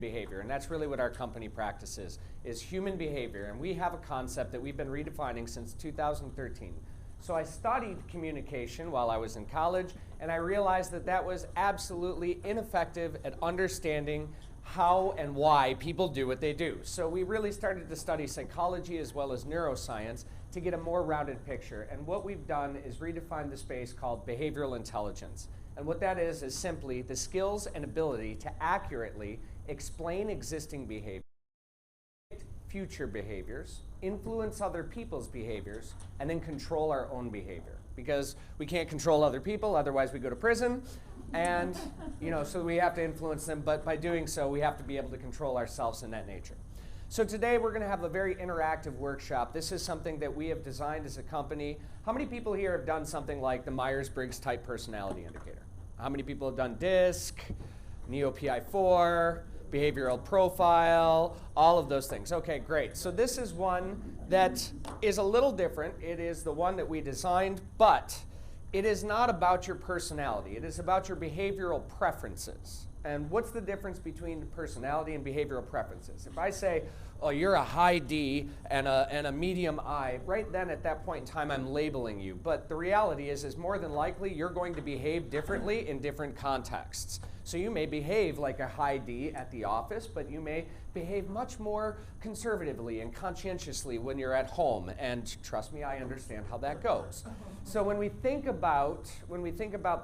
behavior, and that's really what our company practices, is human behavior. And we have a concept that we've been redefining since 2013. So I studied communication while I was in college, and I realized that that was absolutely ineffective at understanding how and why people do what they do. So we really started to study psychology as well as neuroscience to get a more rounded picture. And what we've done is redefine the space called behavioral intelligence. And what that is simply the skills and ability to accurately explain existing behavior, future behaviors, influence other people's behaviors, and then control our own behavior. Because we can't control other people, otherwise we go to prison. And so we have to influence them, but by doing so, we have to be able to control ourselves in that nature. So today we're going to have a very interactive workshop. This is something that we have designed as a company. How many people here have done something like the Myers-Briggs type personality indicator? How many people have done DISC, Neo-PI4, behavioral profile, all of those things? Okay, great. So this is one that is a little different. It is the one that we designed, but it is not about your personality. It is about your behavioral preferences. And what's the difference between personality and behavioral preferences? If I say, oh, you're a high D and a medium I, right then at that point in time I'm labeling you. But the reality is more than likely you're going to behave differently in different contexts. So you may behave like a high D at the office, but you may behave much more conservatively and conscientiously when you're at home. And trust me, I understand how that goes. So when we think about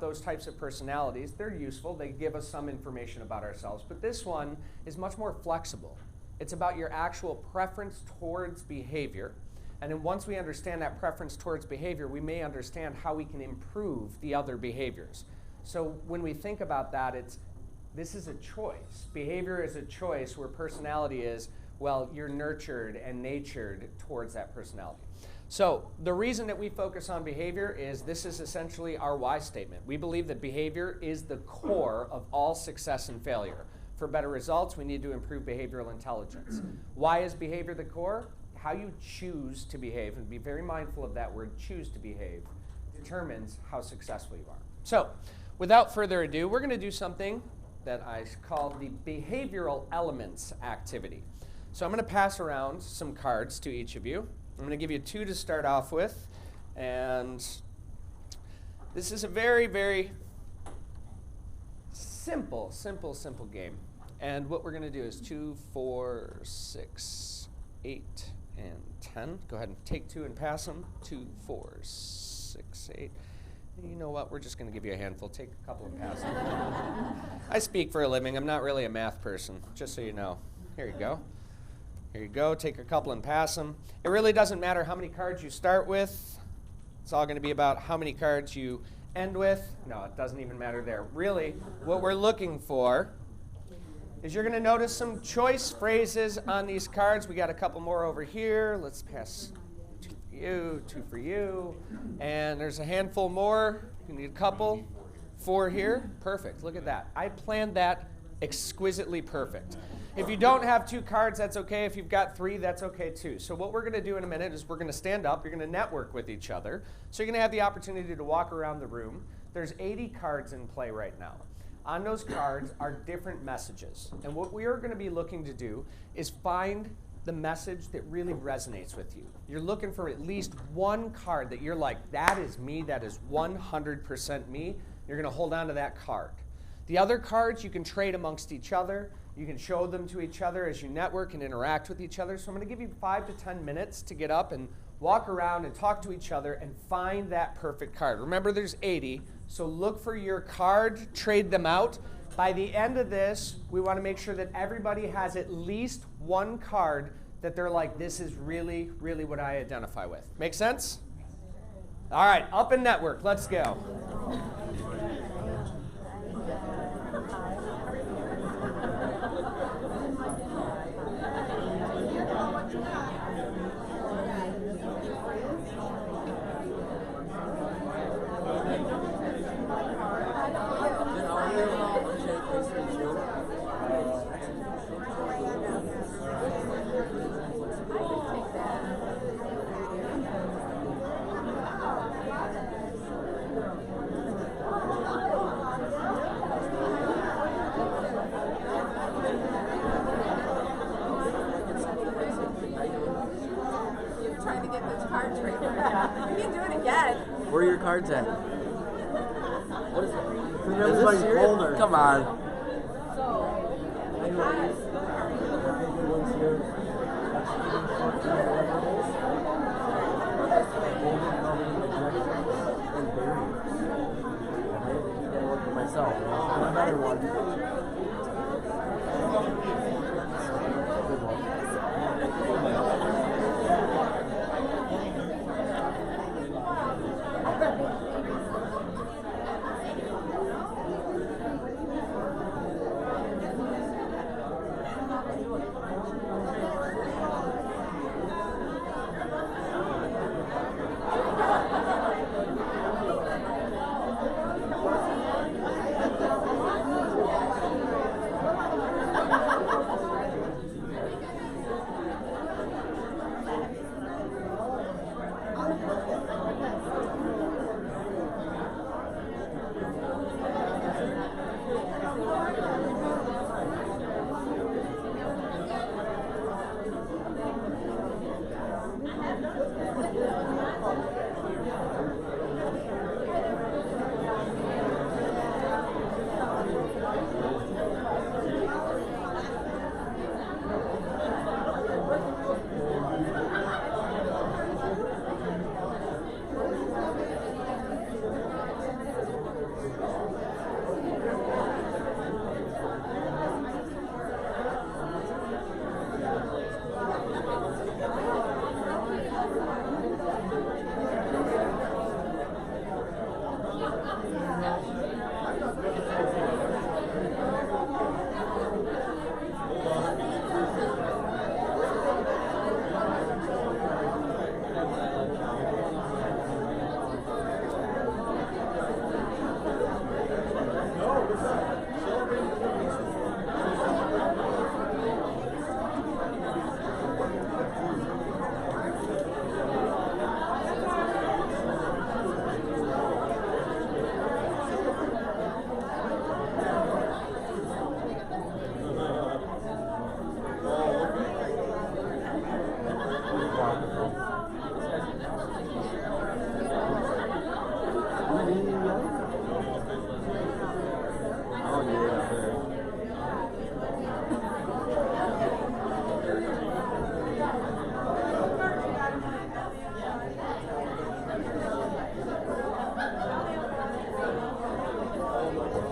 those types of personalities, they're useful. They give us some information about ourselves. But this one is much more flexible. It's about your actual preference towards behavior. And then once we understand that preference towards behavior, we may understand how we can improve the other behaviors. So when we think about that, this is a choice. Behavior is a choice, where personality is, well, you're nurtured and natured towards that personality. So the reason that we focus on behavior is this is essentially our why statement. We believe that behavior is the core of all success and failure. For better results, we need to improve behavioral intelligence. Why is behavior the core? How you choose to behave, and be very mindful of that word, choose to behave, determines how successful you are. So without further ado, we're going to do something that I call the behavioral elements activity. So I'm going to pass around some cards to each of you. I'm going to give you 2 to start off with. And this is a very, very simple game. And what we're going to do is 2, 4, 6, 8, and 10. Go ahead and take 2 and pass them. 2, 4, 6, 8. You know what? We're just going to give you a handful. Take a couple and pass them. I speak for a living. I'm not really a math person, just so you know. Here you go. Here you go. Take a couple and pass them. It really doesn't matter how many cards you start with. It's all going to be about how many cards you end with. No, it doesn't even matter there. Really, what we're looking for is you're going to notice some choice phrases on these cards. We got a couple more over here. Let's pass 2 for you, 2 for you. And there's a handful more. You need a couple. 4 here. Perfect. Look at that. I planned that exquisitely perfect. If you don't have 2 cards, that's okay. If you've got 3, that's okay too. So what we're going to do in a minute is we're going to stand up. You're going to network with each other. So you're going to have the opportunity to walk around the room. There's 80 cards in play right now. On those cards are different messages. And what we are going to be looking to do is find the message that really resonates with you. You're looking for at least one card that you're like, that is me, that is 100% me. You're going to hold on to that card. The other cards you can trade amongst each other. You can show them to each other as you network and interact with each other. So I'm going to give you 5 to 10 minutes to get up and walk around and talk to each other and find that perfect card. Remember, there's 80, so look for your card, trade them out. By the end of this, we want to make sure that everybody has at least one card that they're like, this is really, really what I identify with. Make sense? All right, up and network. Let's go. Where are your cards at? What is it? Is Everybody's this serious? folder. Come on. Myself. Another one. Good one.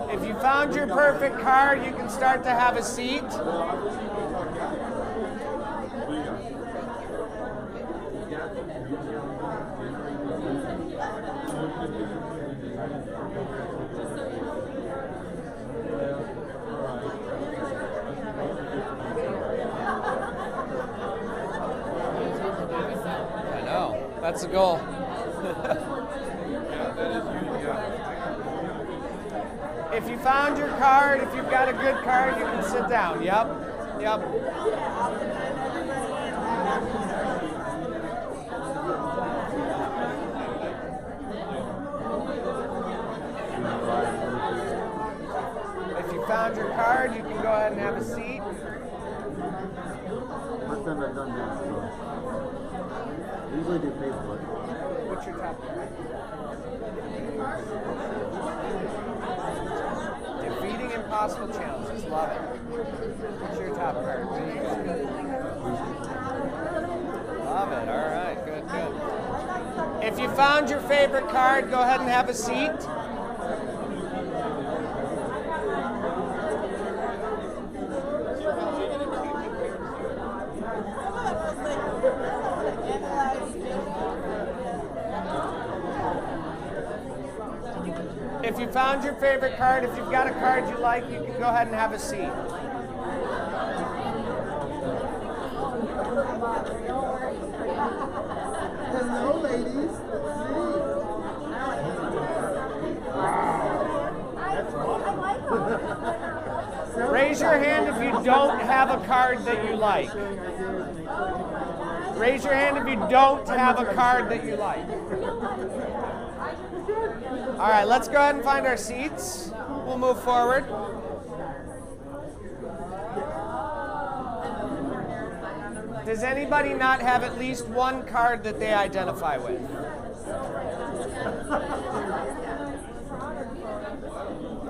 If you found your perfect card, you can start to have a seat. I know, that's the goal. If you found your card, if you've got a good card, you can sit down. Yep. Yep. If you found your card, you can go ahead and have a seat. First time I've done that. So. I usually do Facebook. What's your top card? Defeating impossible challenges. Love it. What's your top card? Love it. All right. Good, good. If you found your favorite card, go ahead and have a seat. If you found your favorite card, if you've got a card you like, you can go ahead and have a seat. Hello, ladies. Raise your hand if you don't have a card that you like. Raise your hand if you don't have a card that you like. All right, let's go ahead and find our seats. We'll move forward. Does anybody not have at least one card that they identify with?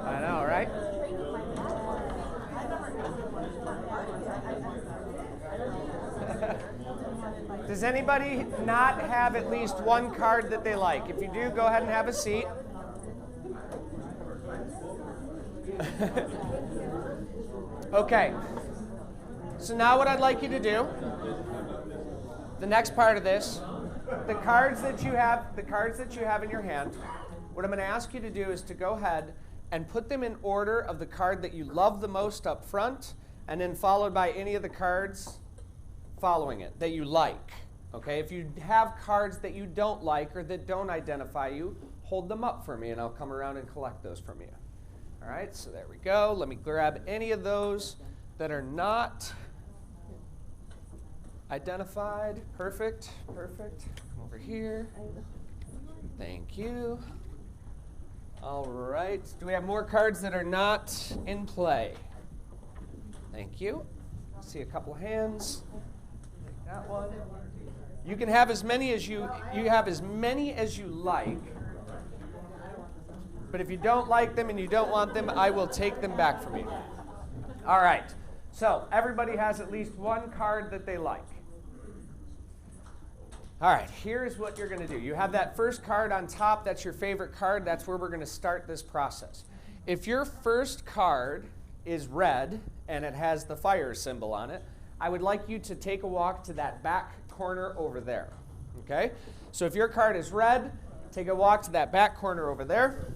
I know, right? Does anybody not have at least one card that they like? If you do, go ahead and have a seat. Okay. So now what I'd like you to do, the next part of this, the cards that you have in your hand, what I'm going to ask you to do is to go ahead and put them in order of the card that you love the most up front, and then followed by any of the cards following it that you like. Okay? If you have cards that you don't like or that don't identify you, hold them up for me and I'll come around and collect those from you. All right, so there we go. Let me grab any of those that are not identified. Perfect, perfect. Come over here. Thank you. All right. Do we have more cards that are not in play? Thank you. See a couple hands. Take that one. You can have as many as you like. But if you don't like them and you don't want them, I will take them back from you. All right. So everybody has at least one card that they like. All right, here's what you're going to do. You have that first card on top. That's your favorite card. That's where we're going to start this process. If your first card is red and it has the fire symbol on it, I would like you to take a walk to that back corner over there. Okay? So if your card is red, take a walk to that back corner over there.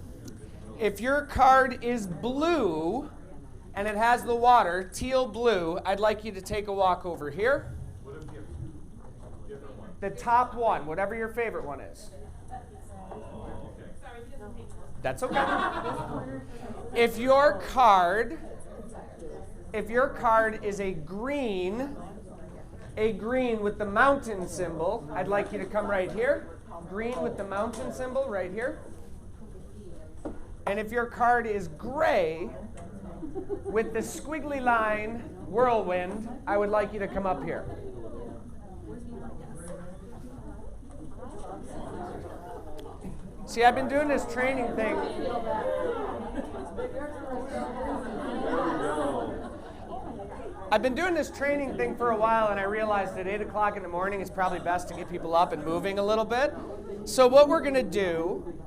If your card is blue and it has the water, teal blue, I'd like you to take a walk over here. The top one, whatever your favorite one is. That's okay. If your card is a green with the mountain symbol, I'd like you to come right here. Green with the mountain symbol right here. And if your card is gray with the squiggly line whirlwind, I would like you to come up here. See, I've been doing this training thing. I've been doing this training thing for a while, and I realized at 8 o'clock in the morning it's probably best to get people up and moving a little bit. So what we're going to do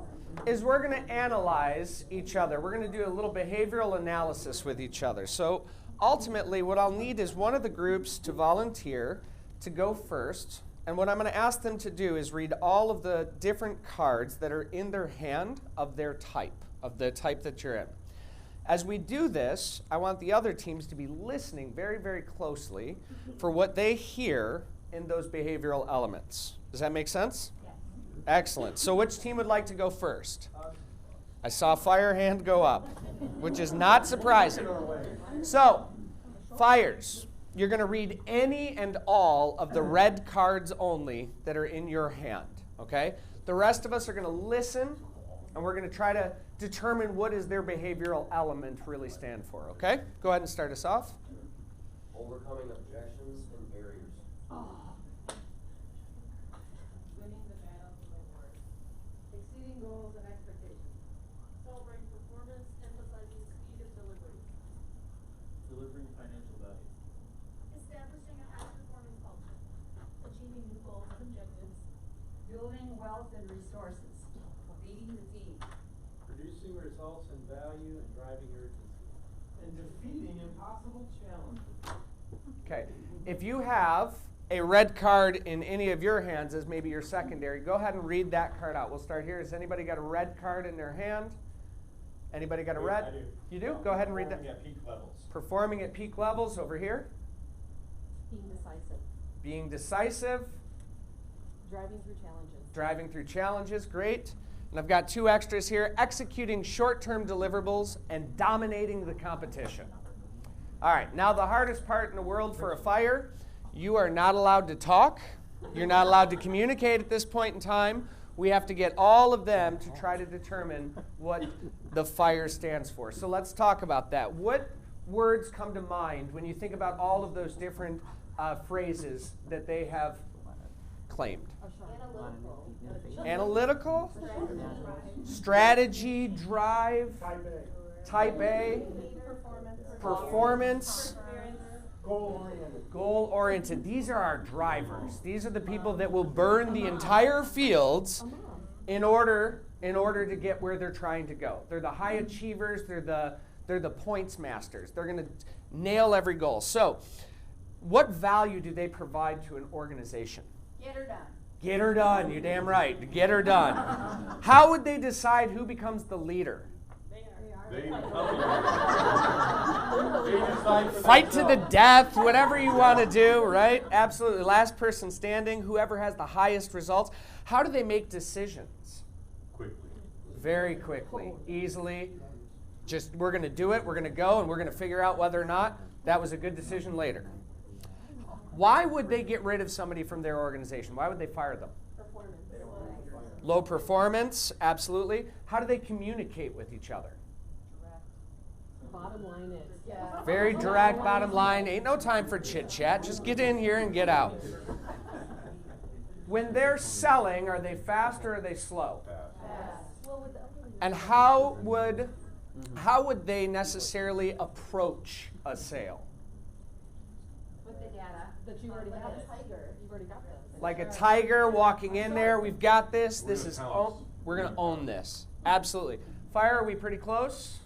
is we're going to analyze each other. We're going to do a little behavioral analysis with each other. So ultimately, what I'll need is one of the groups to volunteer to go first. And what I'm going to ask them to do is read all of the different cards that are in their hand of their type, of the type that you're in. As we do this, I want the other teams to be listening very, very closely for what they hear in those behavioral elements. Does that make sense? Yes. Excellent. So which team would like to go first? I saw a fire hand go up, which is not surprising. So, fires. You're going to read any and all of the red cards only that are in your hand, okay? The rest of us are going to listen, and we're going to try to determine what does their behavioral element really stand for, okay? Go ahead and start us off. Overcoming objections and barriers. Winning the battle for the Lord. Exceeding goals and expectations. Celebrating performance, emphasizing speed of delivery. Delivering financial value. Establishing a high-performing culture. Achieving new goals and objectives. Building wealth and resources. Leading the team. Producing results and value and driving urgency. And defeating impossible challenges. Okay, if you have a red card in any of your hands as maybe your secondary, go ahead and read that card out. We'll start here. Has anybody got a red card in their hand? Anybody got a red? I do. You do? Go ahead and read that. Performing at peak levels. Performing at peak levels over here. Being decisive. Being decisive. Driving through challenges. Driving through challenges, great. And I've got two extras here. Executing short-term deliverables and dominating the competition. All right, now the hardest part in the world for a fire, you are not allowed to talk. You're not allowed to communicate at this point in time. We have to get all of them to try to determine what the fire stands for. So let's talk about that. What words come to mind when you think about all of those different phrases that they have claimed? Analytical. Analytical, strategy, drive, type A, performance, goal-oriented. These are our drivers. These are the people that will burn the entire fields in order to get where they're trying to go. They're the high achievers. They're the points masters. They're going to nail every goal. So, what value do they provide to an organization? Get her done. Get her done. You're damn right. Get her done. How would they decide who becomes the leader? Fight to the death, whatever you want to do, right? Absolutely. Last person standing, whoever has the highest results. How do they make decisions? Quickly. Very quickly, easily. Just, we're going to do it, we're going to go, and we're going to figure out whether or not that was a good decision later. Why would they get rid of somebody from their organization? Why would they fire them? Performance. Low performance, absolutely. How do they communicate with each other? Bottom line is. Yeah. Very direct, bottom line. Ain't no time for chit chat. Just get in here and get out. When they're selling, are they fast or are they slow? And how would they necessarily approach a sale? With the data. That you already have. You've already got this. Like a tiger walking in there. We've got this. We're going to own this. Absolutely. Fire, are we pretty close?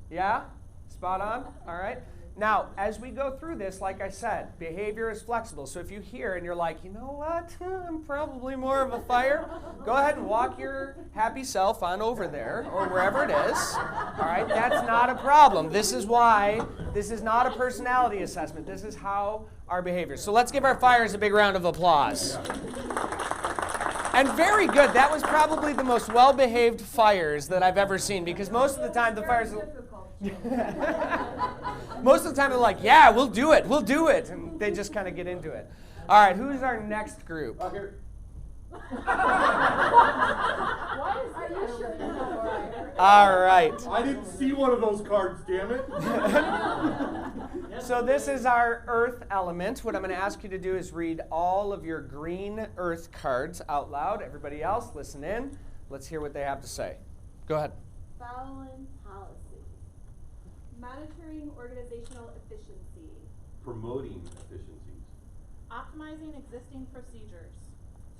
Yeah? Spot on? All right. Now, as we go through this, like I said, behavior is flexible. So if you hear and you're like, you know what, I'm probably more of a fire, go ahead and walk your happy self on over there or wherever it is. All right, that's not a problem. This is why this is not a personality assessment. This is how our behavior. So let's give our fires a big round of applause. And very good. That was probably the most well-behaved fires that I've ever seen, because most of the time the fires... Most of the time they're like, yeah, we'll do it, and they just kind of get into it. All right, who's our next group? Oh, here. Are you sure you're not all right? All right. I didn't see one of those cards, damn it. So this is our earth element. What I'm going to ask you to do is read all of your green earth cards out loud. Everybody else, listen in. Let's hear what they have to say. Go ahead. Following policy. Monitoring organizational efficiency. Promoting efficiencies. Optimizing existing procedures.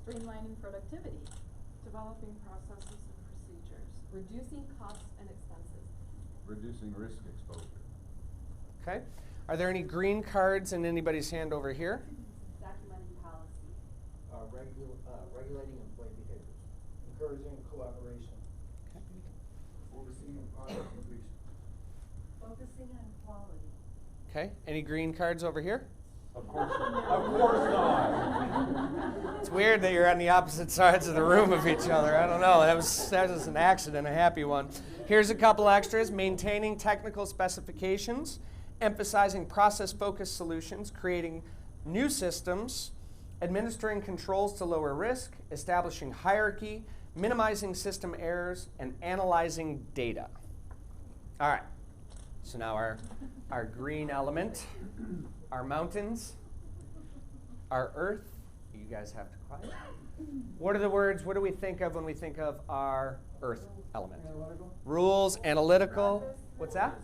Streamlining productivity. Developing processes and procedures. Reducing costs and expenses. Reducing risk exposure. Okay. Are there any green cards in anybody's hand over here? Documenting policy. Regulating employee behaviors. Encouraging collaboration. Overseeing process completion. Focusing on quality. Okay. Any green cards over here? Of course not. It's weird that you're on the opposite sides of the room of each other. I don't know. That was an accident, a happy one. Here's a couple extras. Maintaining technical specifications, emphasizing process-focused solutions, creating new systems, administering controls to lower risk, establishing hierarchy, minimizing system errors, and analyzing data. All right. So now our green element, our mountains, our earth. You guys have to quiet. What are the words? What do we think of when we think of our earth element? Analytical. Rules, analytical. What's that?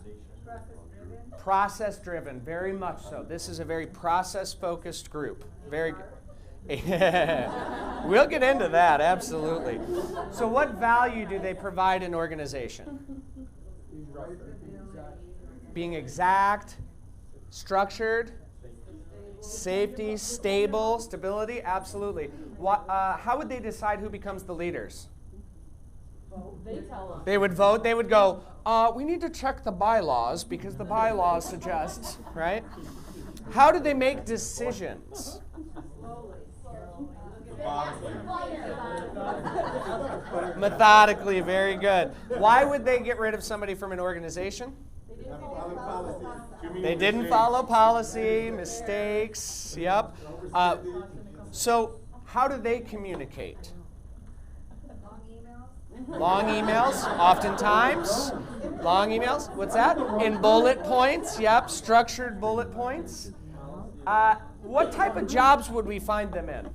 Process-driven. Process-driven, very much so. This is a very process-focused group. Very good. We'll get into that, absolutely. So what value do they provide an organization? Being exact, structured, safety, stable, stability, absolutely. How would they decide who becomes the leaders? They tell them. They would vote. They would go, we need to check the bylaws because the bylaws suggest, right? How do they make decisions? Methodically, very good. Why would they get rid of somebody from an organization? They didn't follow policy, mistakes, yep. So how do they communicate? Long emails, oftentimes. Long emails, what's that? In bullet points, yep, structured bullet points. What type of jobs would we find them in?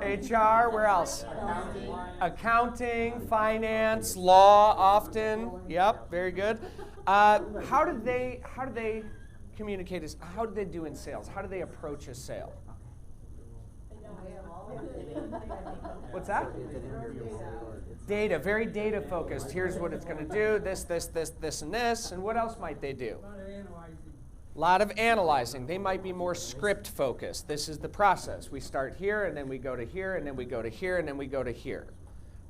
HR, where else? Accounting, finance, law, often. Yep, very good. How do they communicate? How do they do in sales? How do they approach a sale? What's that? Data, very data focused. Here's what it's going to do, this, and this. And what else might they do? A lot of analyzing. They might be more script focused. This is the process. We start here, and then we go to here, and then we go to here, and then we go to here.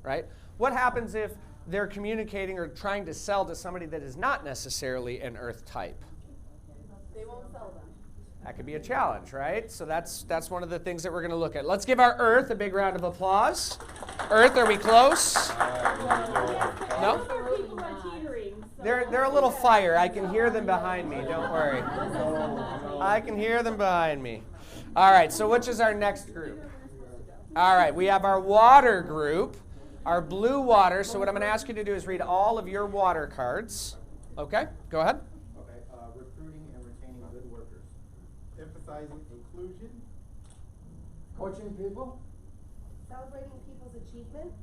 Right? What happens if they're communicating or trying to sell to somebody that is not necessarily an earth type? They won't sell them. That could be a challenge, right? So that's one of the things that we're going to look at. Let's give our Earth a big round of applause. Earth, are we close? No? People are teetering. So They're a little fire. I can hear them behind me. Don't worry. I can hear them behind me. All right, so which is our next group? All right, we have our water group, our blue water. So what I'm going to ask you to do is read all of your water cards. Okay, go ahead. Okay, recruiting and retaining good workers. Emphasizing inclusion. Coaching people. Celebrating people's achievements.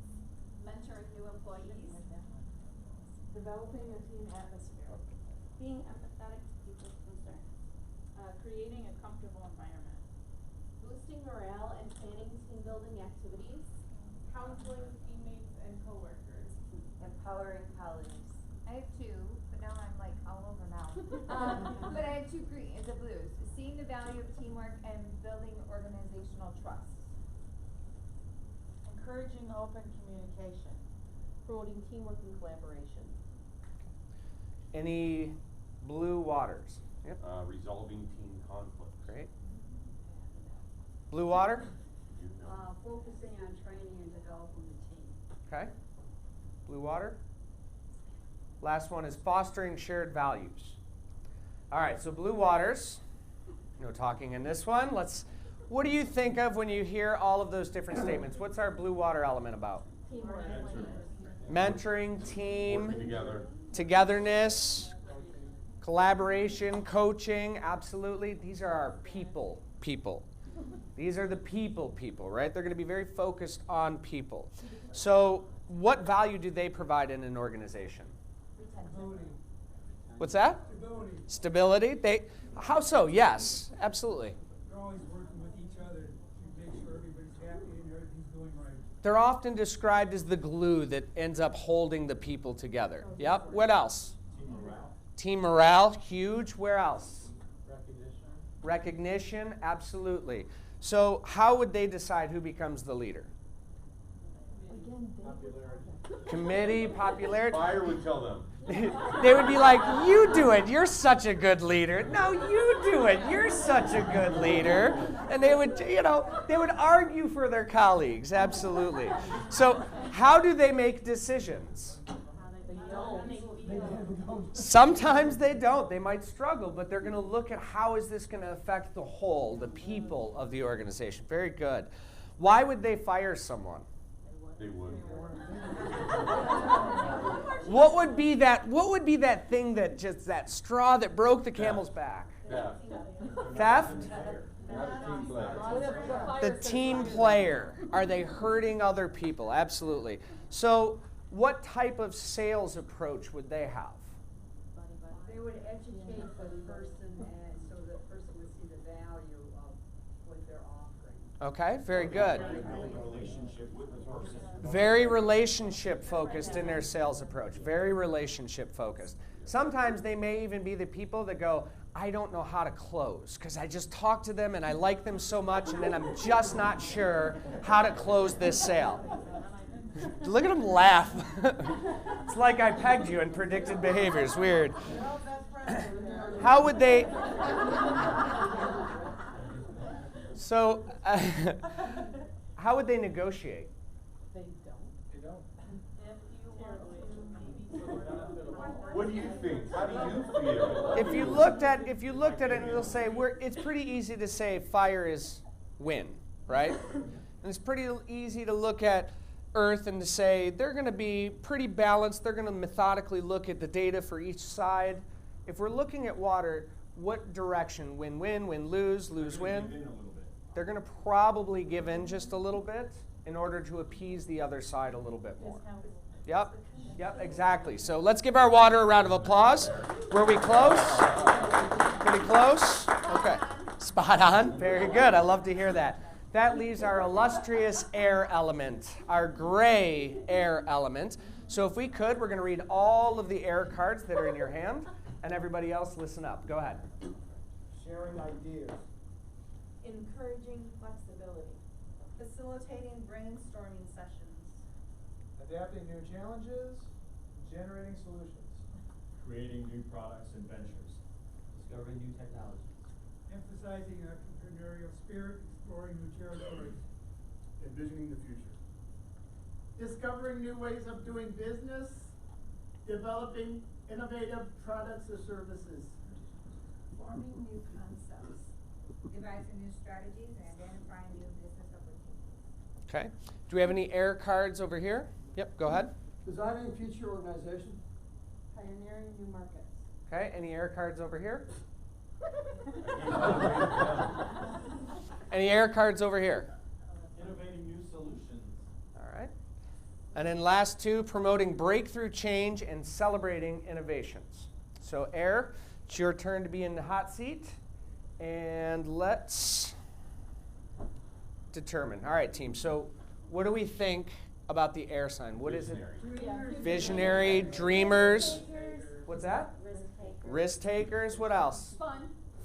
mentoring new employees, Developing a team atmosphere. being empathetic to people's concerns, creating a comfortable environment, Boosting morale and planning team building activities. Counseling teammates and coworkers. Empowering colleagues. I have two, but now I'm like all over now. But I have two green, the blues. Seeing the value of teamwork and building organizational trust. Encouraging open communication. Promoting teamwork and collaboration. Any blue waters? Yep, Resolving team conflicts. great. Blue water? You know. Focusing on training and developing the team. Okay. Blue water. Last one is fostering shared values. All right, so blue waters. No talking in this one. What do you think of when you hear all of those different statements? What's our blue water element about? Teamwork. Mentoring, team, Working together. togetherness, collaboration, coaching, absolutely. These are our people. These are the people, right? They're going to be very focused on people. So what value do they provide in an organization? What's that? Stability. How so? Yes, absolutely. They're always working with each other to make sure everybody's happy and everything's going right. They're often described as the glue that ends up holding the people together. Yep. What else? Team morale, huge. Where else? Recognition, absolutely. So how would they decide who becomes the leader? Committee, popularity. Fire would tell them. They would be like, you do it, you're such a good leader. No, you do it, you're such a good leader. And they would, they would argue for their colleagues, absolutely. So how do they make decisions? Sometimes they don't. They might struggle, but they're going to look at how is this going to affect the whole, the people of the organization. Very good. Why would they fire someone? They would. What would be that thing that straw that broke the camel's back? Theft? Not a team player. The team player. Are they hurting other people? Absolutely. So what type of sales approach would they have? They would educate the person and so the person would see the value of what they're offering. Okay, very good. Very relationship focused in their sales approach. Very relationship focused. Sometimes they may even be the people that go, I don't know how to close because I just talk to them and I like them so much and then I'm just not sure how to close this sale. Look at them laugh. It's like I pegged you and predicted behaviors. Weird. How would they... So, how would they negotiate? What do you think? How do you feel? If you looked at it, it'll say it's pretty easy to say fire is win, right? And it's pretty easy to look at Earth and to say they're going to be pretty balanced. They're going to methodically look at the data for each side. If we're looking at water, what direction? Win-win, win-lose, lose-win? they're going to probably give in just a little bit in order to appease the other side a little bit more. Yep, exactly. So let's give our water a round of applause. Were we close? Pretty close? Okay. Spot on. Very good. I love to hear that. That leaves our illustrious air element, our gray air element. So if we could, we're going to read all of the air cards that are in your hand, and everybody else listen up. Go ahead. Sharing ideas. Encouraging flexibility. Facilitating brainstorming sessions. Adapting new challenges. Generating solutions. Creating new products and ventures. Discovering new technologies. Emphasizing entrepreneurial spirit, exploring new territories. Envisioning the future. Discovering new ways of doing business, developing innovative products or services. Forming new concepts. Devising new strategies and identifying new business opportunities. Okay. Do we have any air cards over here? Yep, go ahead. Designing future organization. Pioneering new markets. Okay, any air cards over here? Any air cards over here? Innovating new solutions. All right. And then last two, promoting breakthrough change and celebrating innovations. So air, it's your turn to be in the hot seat. And let's determine. All right, team. So what do we think about the air sign? What is it? Visionary, dreamers. What's that? Risk takers. What else?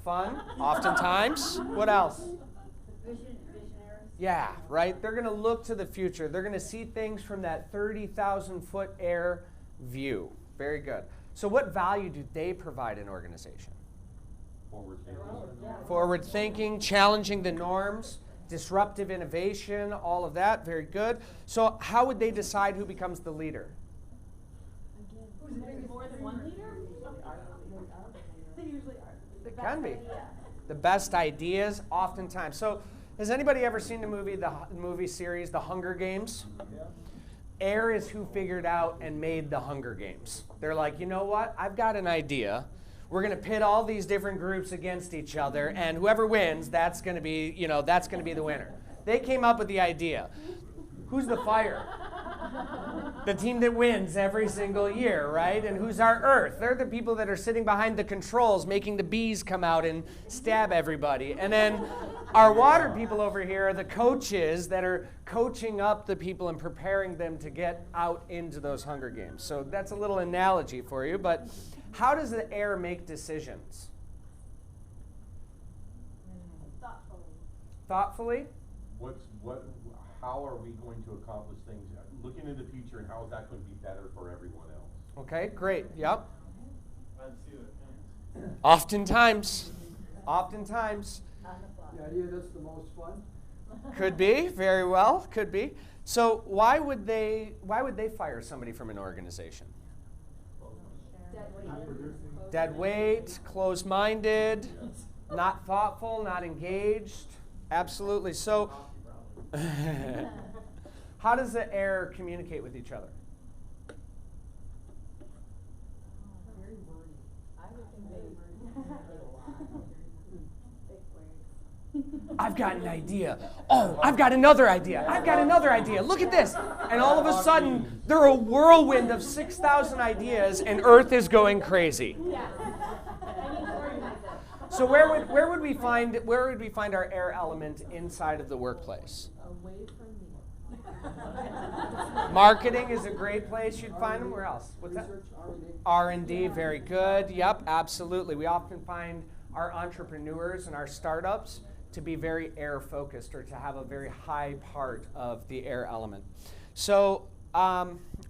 Fun, oftentimes. What else? Visionaries. Yeah, right? They're going to look to the future. They're going to see things from that 30,000-foot air view. Very good. So what value do they provide in organization? Forward thinking, challenging the norms, disruptive innovation, all of that. Very good. So how would they decide who becomes the leader? More than one leader? They usually are. It can be. The best ideas, oftentimes. So has anybody ever seen the movie series, The Hunger Games? Yeah. Air is who figured out and made the Hunger Games. They're like, you know what? I've got an idea. We're going to pit all these different groups against each other, and whoever wins, that's going to be, that's going to be the winner. They came up with the idea. Who's the fire? The team that wins every single year, right? And who's our earth? They're the people that are sitting behind the controls, making the bees come out and stab everybody. And then our water people over here are the coaches that are coaching up the people and preparing them to get out into those Hunger Games. So that's a little analogy for you, but how does the air make decisions? Thoughtfully? How are we going to accomplish things? Looking into the future, and how is that going to be better for everyone else? Okay, great. Yep. Glad to see that. Oftentimes. The idea that's the most fun. Could be, very well, could be. So why would they fire somebody from an organization? Dead weight, closed-minded, not thoughtful, not engaged. Absolutely. So how does the air communicate with each other? I've got an idea. Oh, I've got another idea. I've got another idea. Look at this. And all of a sudden, they're a whirlwind of 6,000 ideas, and Earth is going crazy. So where would we find our air element inside of the workplace? Away from me. Marketing is a great place you'd find them. Where else? What's that? R&D, very good. Yep, absolutely. We often find our entrepreneurs and our startups to be very air focused or to have a very high part of the air element. So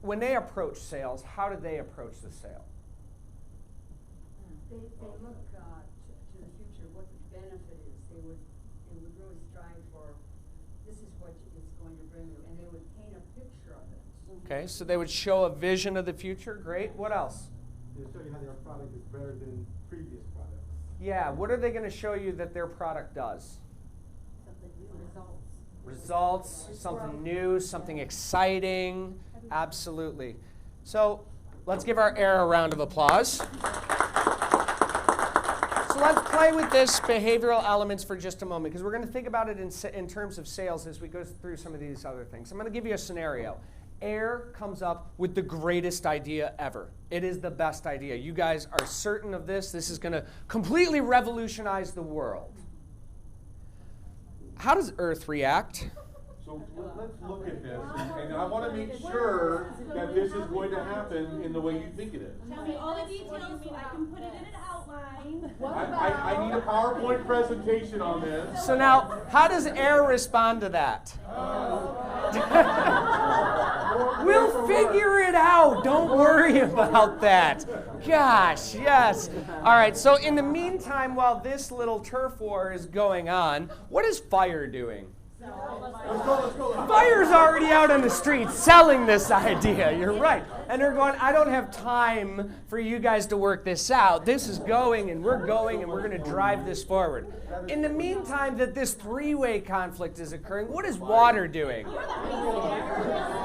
when they approach sales, how do they approach the sale? They look to the future, what the benefit is. They would really strive for, this is what it's going to bring you, and they would paint a picture of it. Okay, so they would show a vision of the future. Great. What else? They'll show you how their product is better than previous products. Yeah, what are they going to show you that their product does? Results, something new, something exciting. Absolutely. So let's give our air a round of applause. So let's play with this behavioral elements for just a moment because we're going to think about it in terms of sales as we go through some of these other things. I'm going to give you a scenario. Air comes up with the greatest idea ever. It is the best idea. You guys are certain of this. This is going to completely revolutionize the world. How does Earth react? So let's look at this, and I want to make sure that this is going to happen in the way you think it is. Tell me all the details so I can put it in an outline. I need a PowerPoint presentation on this. So now, how does air respond to that? We'll figure it out. Don't worry about that. Gosh, yes. All right, so in the meantime, while this little turf war is going on, what is fire doing? Let's go. Fire's already out on the streets selling this idea. You're right. And they're going, I don't have time for you guys to work this out. This is going, and we're going to drive this forward. In the meantime that this three-way conflict is occurring, what is water doing?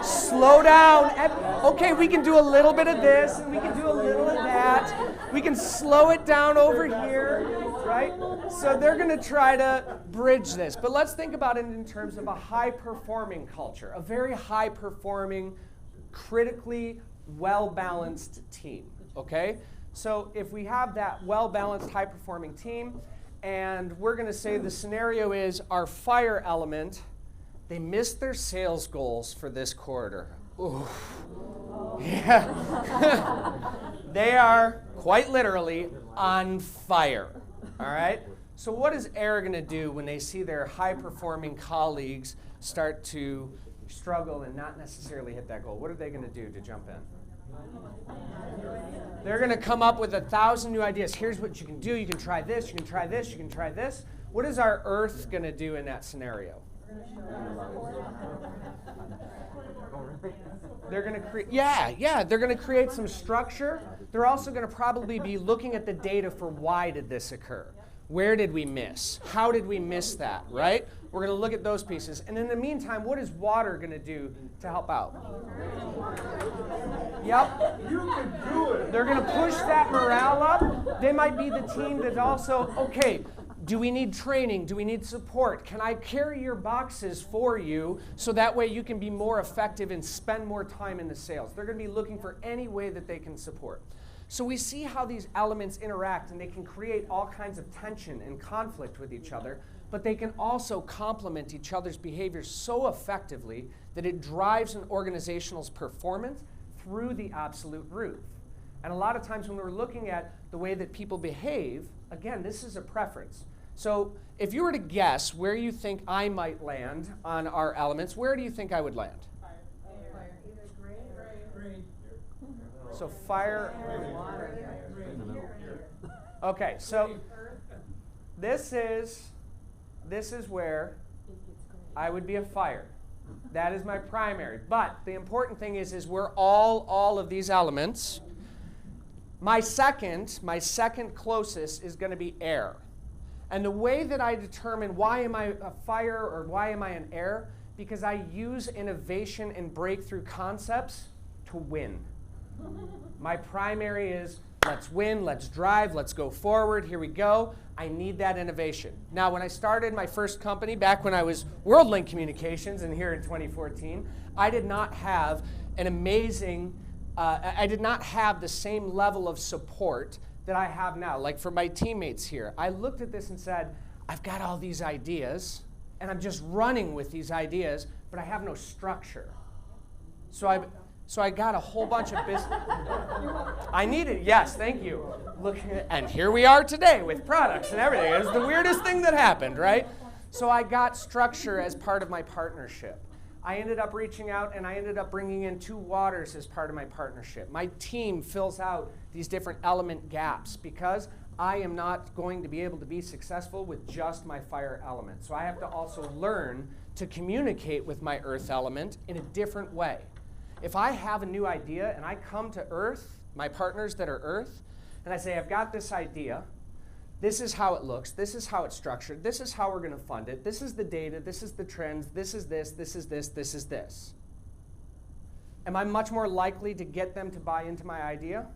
Slow down. Okay, we can do a little bit of this, and we can do a little of that. We can slow it down over here, right? So they're going to try to bridge this. But let's think about it in terms of a high-performing culture, a very high-performing, critically well-balanced team, okay? So if we have that well-balanced, high-performing team, and we're going to say the scenario is our fire element, they missed their sales goals for this quarter. Ooh. Yeah. They are quite literally on fire, all right? So what is air going to do when they see their high-performing colleagues start to struggle and not necessarily hit that goal? What are they going to do to jump in? They're going to come up with 1,000 new ideas. Here's what you can do. You can try this. You can try this. You can try this. What is our Earth going to do in that scenario? They're going to create, they're going to create some structure. They're also going to probably be looking at the data for why did this occur? Where did we miss? How did we miss that, right? We're going to look at those pieces. And in the meantime, what is water going to do to help out? Yep. You can do it. They're going to push that morale up. They might be the team that also, okay, do we need training? Do we need support? Can I carry your boxes for you so that way you can be more effective and spend more time in the sales? They're going to be looking for any way that they can support. So we see how these elements interact, and they can create all kinds of tension and conflict with each other, but they can also complement each other's behaviors so effectively that it drives an organization's performance through the absolute roof. And a lot of times when we're looking at the way that people behave, again, this is a preference. So if you were to guess where you think I might land on our elements, where do you think I would land? So fire. Okay, so this is where I would be a fire. That is my primary. But the important thing is we're all of these elements. My second closest is going to be air. And the way that I determine why am I a fire or why am I an air, because I use innovation and breakthrough concepts to win. My primary is let's win, let's drive, let's go forward, here we go. I need that innovation. Now, when I started my first company back when I was WorldLink Communications and here in 2014, I did not have an amazing, I did not have the same level of support that I have now. Like for my teammates here, I looked at this and said, I've got all these ideas and I'm just running with these ideas, but I have no structure. So I got a whole bunch of business. I needed, yes, thank you. Look, and here we are today with products and everything. It was the weirdest thing that happened, right? So I got structure as part of my partnership. I ended up reaching out and I ended up bringing in 2 waters as part of my partnership. My team fills out these different element gaps because I am not going to be able to be successful with just my fire element. So I have to also learn to communicate with my earth element in a different way. If I have a new idea and I come to Earth, my partners that are Earth, and I say, I've got this idea, this is how it looks, this is how it's structured, this is how we're going to fund it, this is the data, this is the trends, this is this, this is this, this is this. Am I much more likely to get them to buy into my idea?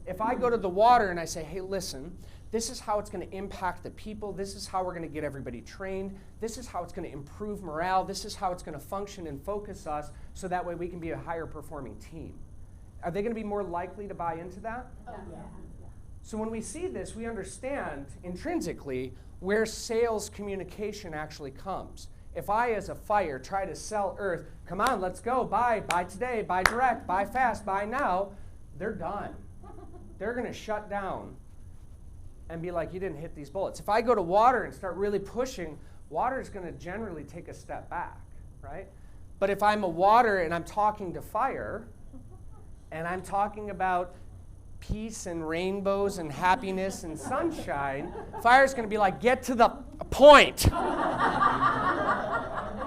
If I go to the water and I say, hey, listen, This is how it's going to impact the people. This is how we're going to get everybody trained. This is how it's going to improve morale. This is how it's going to function and focus us so that way we can be a higher performing team. Are they going to be more likely to buy into that? Oh, yeah. So when we see this, we understand intrinsically where sales communication actually comes. If I, as a fire, try to sell Earth, come on, let's go, buy today, buy direct, buy fast, buy now, they're done. They're going to shut down and be like, you didn't hit these bullets. If I go to water and start really pushing, water is going to generally take a step back, right? But if I'm a water and I'm talking to fire, and I'm talking about peace and rainbows and happiness and sunshine, fire's going to be like, get to the point. And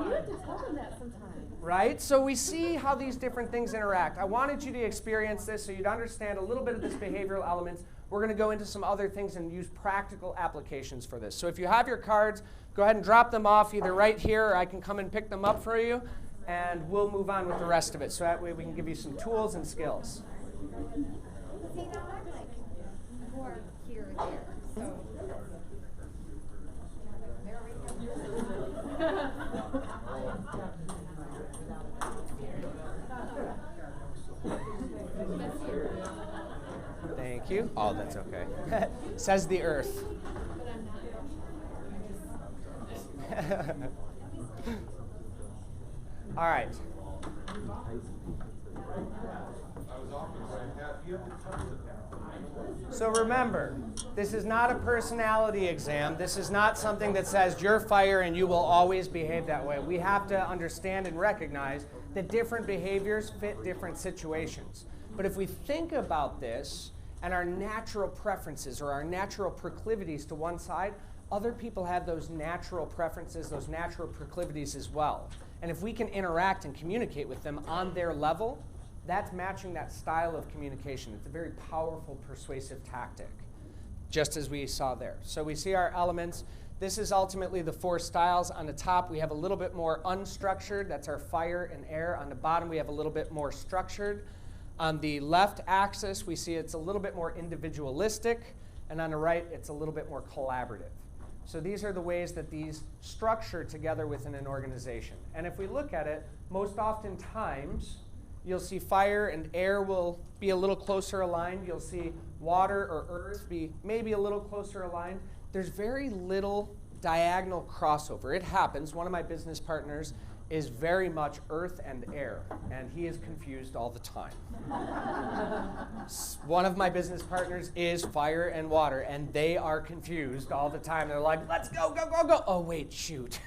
you have to tell them that sometimes. Right? So we see how these different things interact. I wanted you to experience this so you'd understand a little bit of this behavioral elements. We're going to go into some other things and use practical applications for this. So if you have your cards, go ahead and drop them off either right here or I can come and pick them up for you, and we'll move on with the rest of it. So that way we can give you some tools and skills. See, now I'm like more here or there, so. There we go. Thank you. Oh, that's okay. Says the earth. All right. So remember, this is not a personality exam. This is not something that says you're fire and you will always behave that way. We have to understand and recognize that different behaviors fit different situations. But if we think about this and our natural preferences or our natural proclivities to one side, other people have those natural preferences, those natural proclivities as well. And if we can interact and communicate with them on their level, that's matching that style of communication. It's a very powerful, persuasive tactic, just as we saw there. So we see our elements. This is ultimately the 4 styles. On the top, we have a little bit more unstructured. That's our fire and air. On the bottom, we have a little bit more structured. On the left axis, we see it's a little bit more individualistic. And on the right, it's a little bit more collaborative. So these are the ways that these structure together within an organization. And if we look at it, most oftentimes, you'll see fire and air will be a little closer aligned. You'll see water or earth be maybe a little closer aligned. There's very little diagonal crossover. It happens. One of my business partners is very much earth and air, and he is confused all the time. One of my business partners is fire and water, and they are confused all the time. They're like, let's go, go, go, go. Oh, wait, shoot.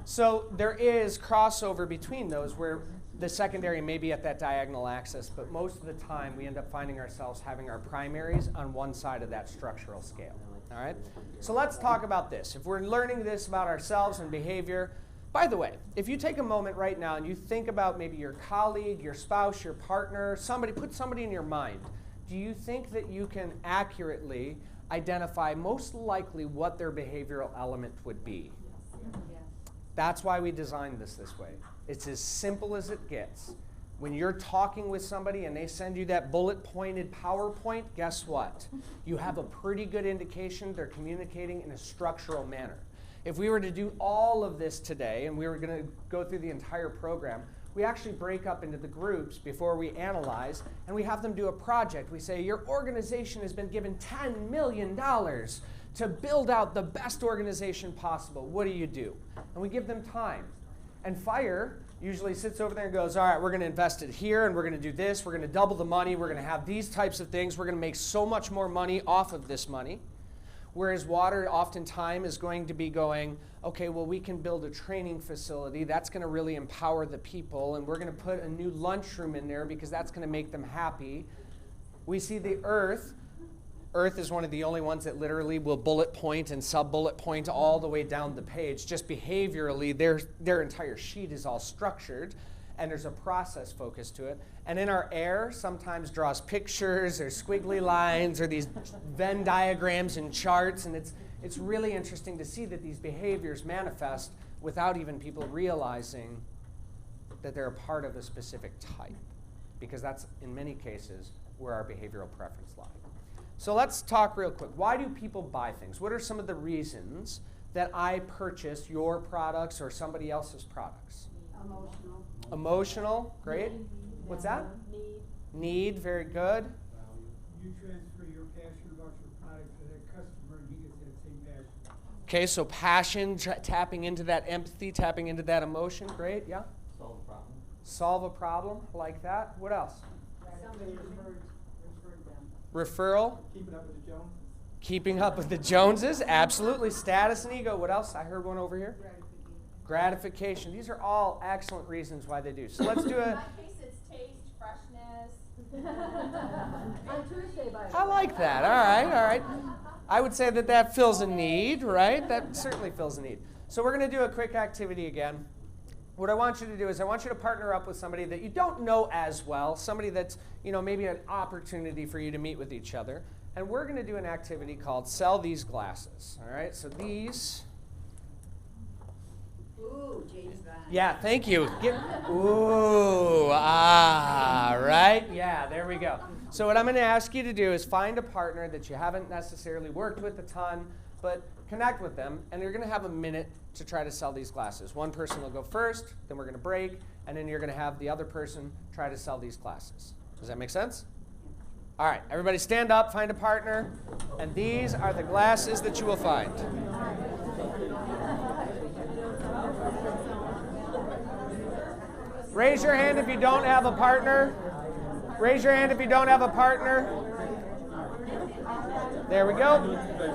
So there is crossover between those where the secondary may be at that diagonal axis, but most of the time we end up finding ourselves having our primaries on one side of that structural scale. All right? So let's talk about this. If we're learning this about ourselves and behavior, by the way, if you take a moment right now and you think about maybe your colleague, your spouse, your partner, somebody, put somebody in your mind, do you think that you can accurately identify most likely what their behavioral element would be? Yes. That's why we designed this way. It's as simple as it gets. When you're talking with somebody and they send you that bullet-pointed PowerPoint, guess what? You have a pretty good indication they're communicating in a structural manner. If we were to do all of this today and we were going to go through the entire program, we actually break up into the groups before we analyze, and we have them do a project. We say, your organization has been given $10 million to build out the best organization possible. What do you do? And we give them time. And fire usually sits over there and goes, all right, we're going to invest it here, and we're going to do this. We're going to double the money. We're going to have these types of things. We're going to make so much more money off of this money. Whereas water oftentimes is going to be going, okay, well, we can build a training facility. That's going to really empower the people. And we're going to put a new lunchroom in there because that's going to make them happy. We see the earth. Earth is one of the only ones that literally will bullet point and sub-bullet point all the way down the page. Just behaviorally, their entire sheet is all structured, and there's a process focus to it. And in our air, sometimes draws pictures or squiggly lines or these Venn diagrams and charts, and it's really interesting to see that these behaviors manifest without even people realizing that they're a part of a specific type, because that's, in many cases, where our behavioral preference lies. So let's talk real quick. Why do people buy things? What are some of the reasons that I purchase your products or somebody else's products? Emotional. Emotional, great. What's that? Need, very good. You transfer your passion about your product to that customer, and he gets that same passion. Okay, so passion, tapping into that empathy, tapping into that emotion, great, yeah. Solve a problem. Solve a problem, like that. What else? Somebody referred them. Referral. Keeping up with the Joneses. Keeping up with the Joneses, absolutely. Status and ego. What else? I heard one over here. Gratification. These are all excellent reasons why they do. So let's do In a. my case, it's taste, freshness. On Tuesday, by the I way. like that. All right, all right. I would say that fills a need, right? That certainly fills a need. So we're going to do a quick activity again. What I want you to do is I want you to partner up with somebody that you don't know as well, somebody that's, maybe an opportunity for you to meet with each other. And we're going to do an activity called Sell These Glasses. All right, so these. Ooh, James Bond. Yeah, thank you. Right? Yeah, there we go. So what I'm going to ask you to do is find a partner that you haven't necessarily worked with a ton, but connect with them, and you're going to have a minute to try to sell these glasses. One person will go first, then we're going to break, and then you're going to have the other person try to sell these glasses. Does that make sense? All right, everybody stand up, find a partner, and these are the glasses that you will find. Raise your hand if you don't have a partner. Raise your hand if you don't have a partner. There we go.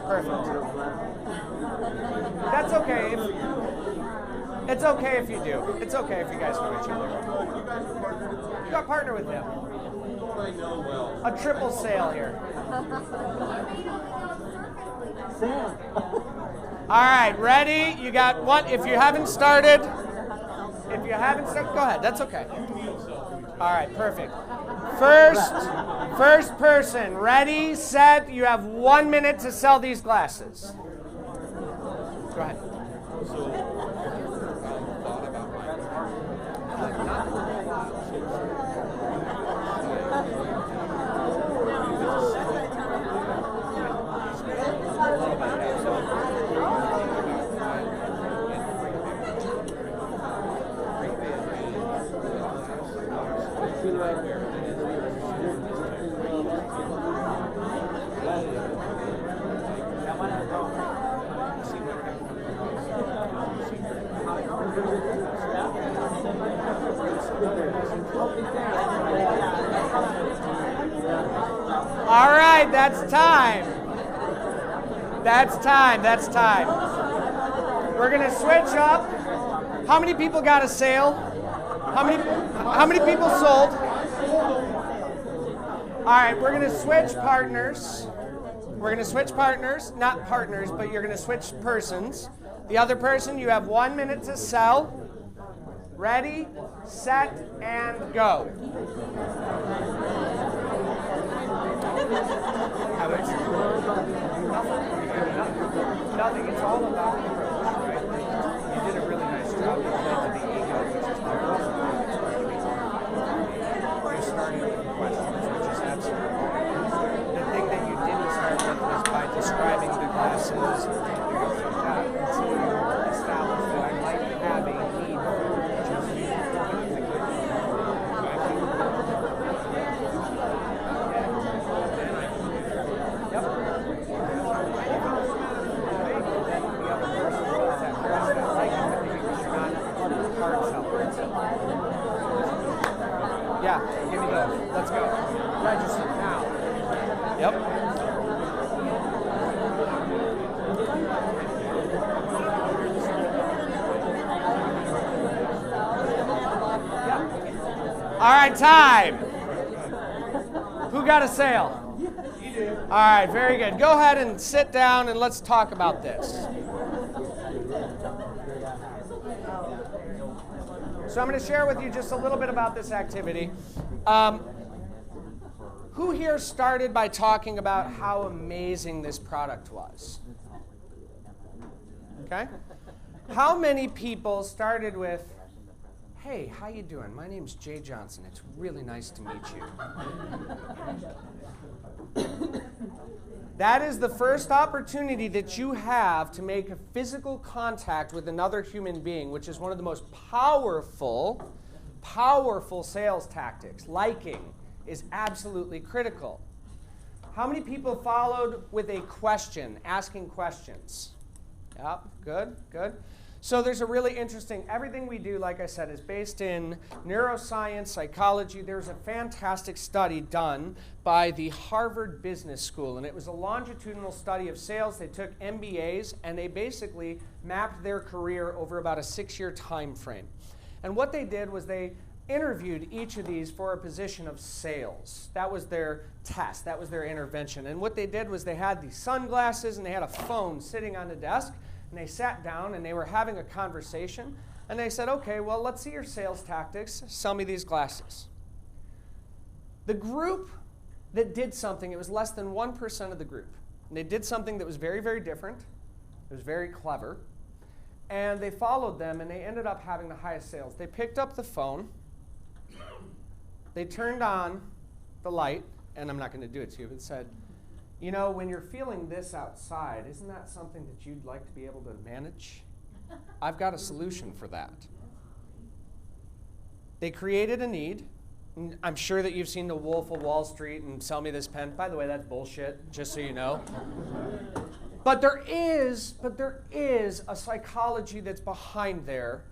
Perfect. That's okay. It's okay if you do. It's okay if you guys know each other. You got a partner with them. A triple sale here. All right, ready? You got one. If you haven't started, go ahead. That's okay. All right, perfect. First person. Ready, set. You have 1 minute to sell these glasses. Go ahead. All right, that's time. That's time. We're going to switch up. How many people got a sale? How many people sold? All right, we're going to switch partners. Not partners, but you're going to switch persons. The other person, you have 1 minute to sell. Ready, set, and go. Nothing. It's all about the approach, right? You did a really nice job. You played to the ego, which is part of you started with questions, which is absolutely the thing that you didn't start with was by describing the glasses. You go through that until you establish that I might have a need for it, which is Yeah, give me those. Let's go. Register now. Yep. All right, time. Who got a sale? You did. All right, very good. Go ahead and sit down and let's talk about this. So I'm going to share with you just a little bit about this activity. Who here started by talking about how amazing this product was? Okay. How many people started with, hey, how you doing? My name's Jay Johnson. It's really nice to meet you. That is the first opportunity that you have to make a physical contact with another human being, which is one of the most powerful sales tactics. Liking is absolutely critical. How many people followed with a question, asking questions? Yep, good, good. So there's a really interesting, everything we do, like I said, is based in neuroscience, psychology. There's a fantastic study done by the Harvard Business School, and it was a longitudinal study of sales. They took MBAs, and they basically mapped their career over about a 6-year time frame. And what they did was they interviewed each of these for a position of sales. That was their test. That was their intervention. And what they did was they had these sunglasses, and they had a phone sitting on the desk. And they sat down and they were having a conversation. And they said, okay, well, let's see your sales tactics. Sell me these glasses. The group that did something, it was less than 1% of the group. And they did something that was very, very different. It was very clever. And they followed them, and they ended up having the highest sales. They picked up the phone. They turned on the light. And I'm not going to do it to you, but it said, you know, when you're feeling this outside, isn't that something that you'd like to be able to manage? I've got a solution for that. They created a need. I'm sure that you've seen The Wolf of Wall Street and Sell Me This Pen. By the way, that's bullshit, just so you know. But there is a psychology that's behind there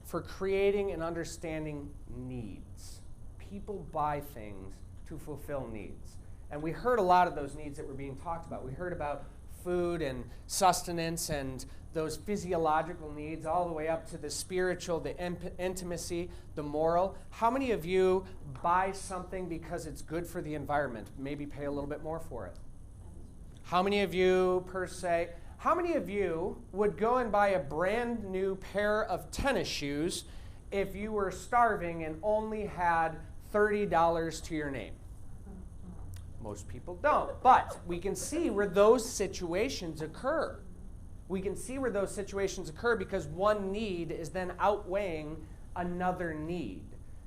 for creating and understanding needs. People buy things to fulfill needs. And we heard a lot of those needs that were being talked about. We heard about food and sustenance and those physiological needs all the way up to the spiritual, the intimacy, the moral. How many of you buy something because it's good for the environment, maybe pay a little bit more for it? How many of you, how many of you would go and buy a brand new pair of tennis shoes if you were starving and only had $30 to your name? Most people don't, but we can see where those situations occur. We can see where those situations occur because one need is then outweighing another need.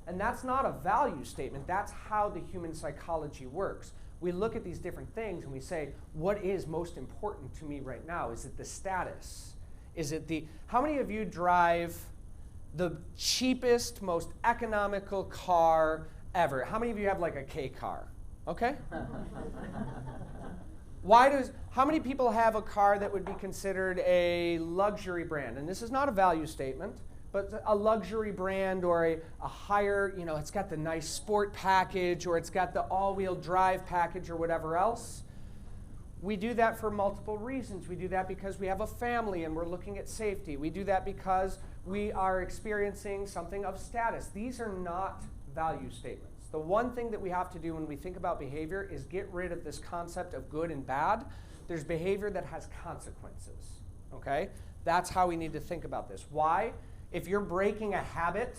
And that's not a value statement. That's how the human psychology works. We look at these different things and we say, what is most important to me right now? Is it the status? Is it the, how many of you drive the cheapest, most economical car ever? How many of you have like a K car? Okay? How many people have a car that would be considered a luxury brand? And this is not a value statement, but a luxury brand or a higher, you know, it's got the nice sport package or it's got the all-wheel drive package or whatever else. We do that for multiple reasons. We do that because we have a family and we're looking at safety. We do that because we are experiencing something of status. These are not value statements. The one thing that we have to do when we think about behavior is get rid of this concept of good and bad. There's behavior that has consequences, okay? That's how we need to think about this. Why? If you're breaking a habit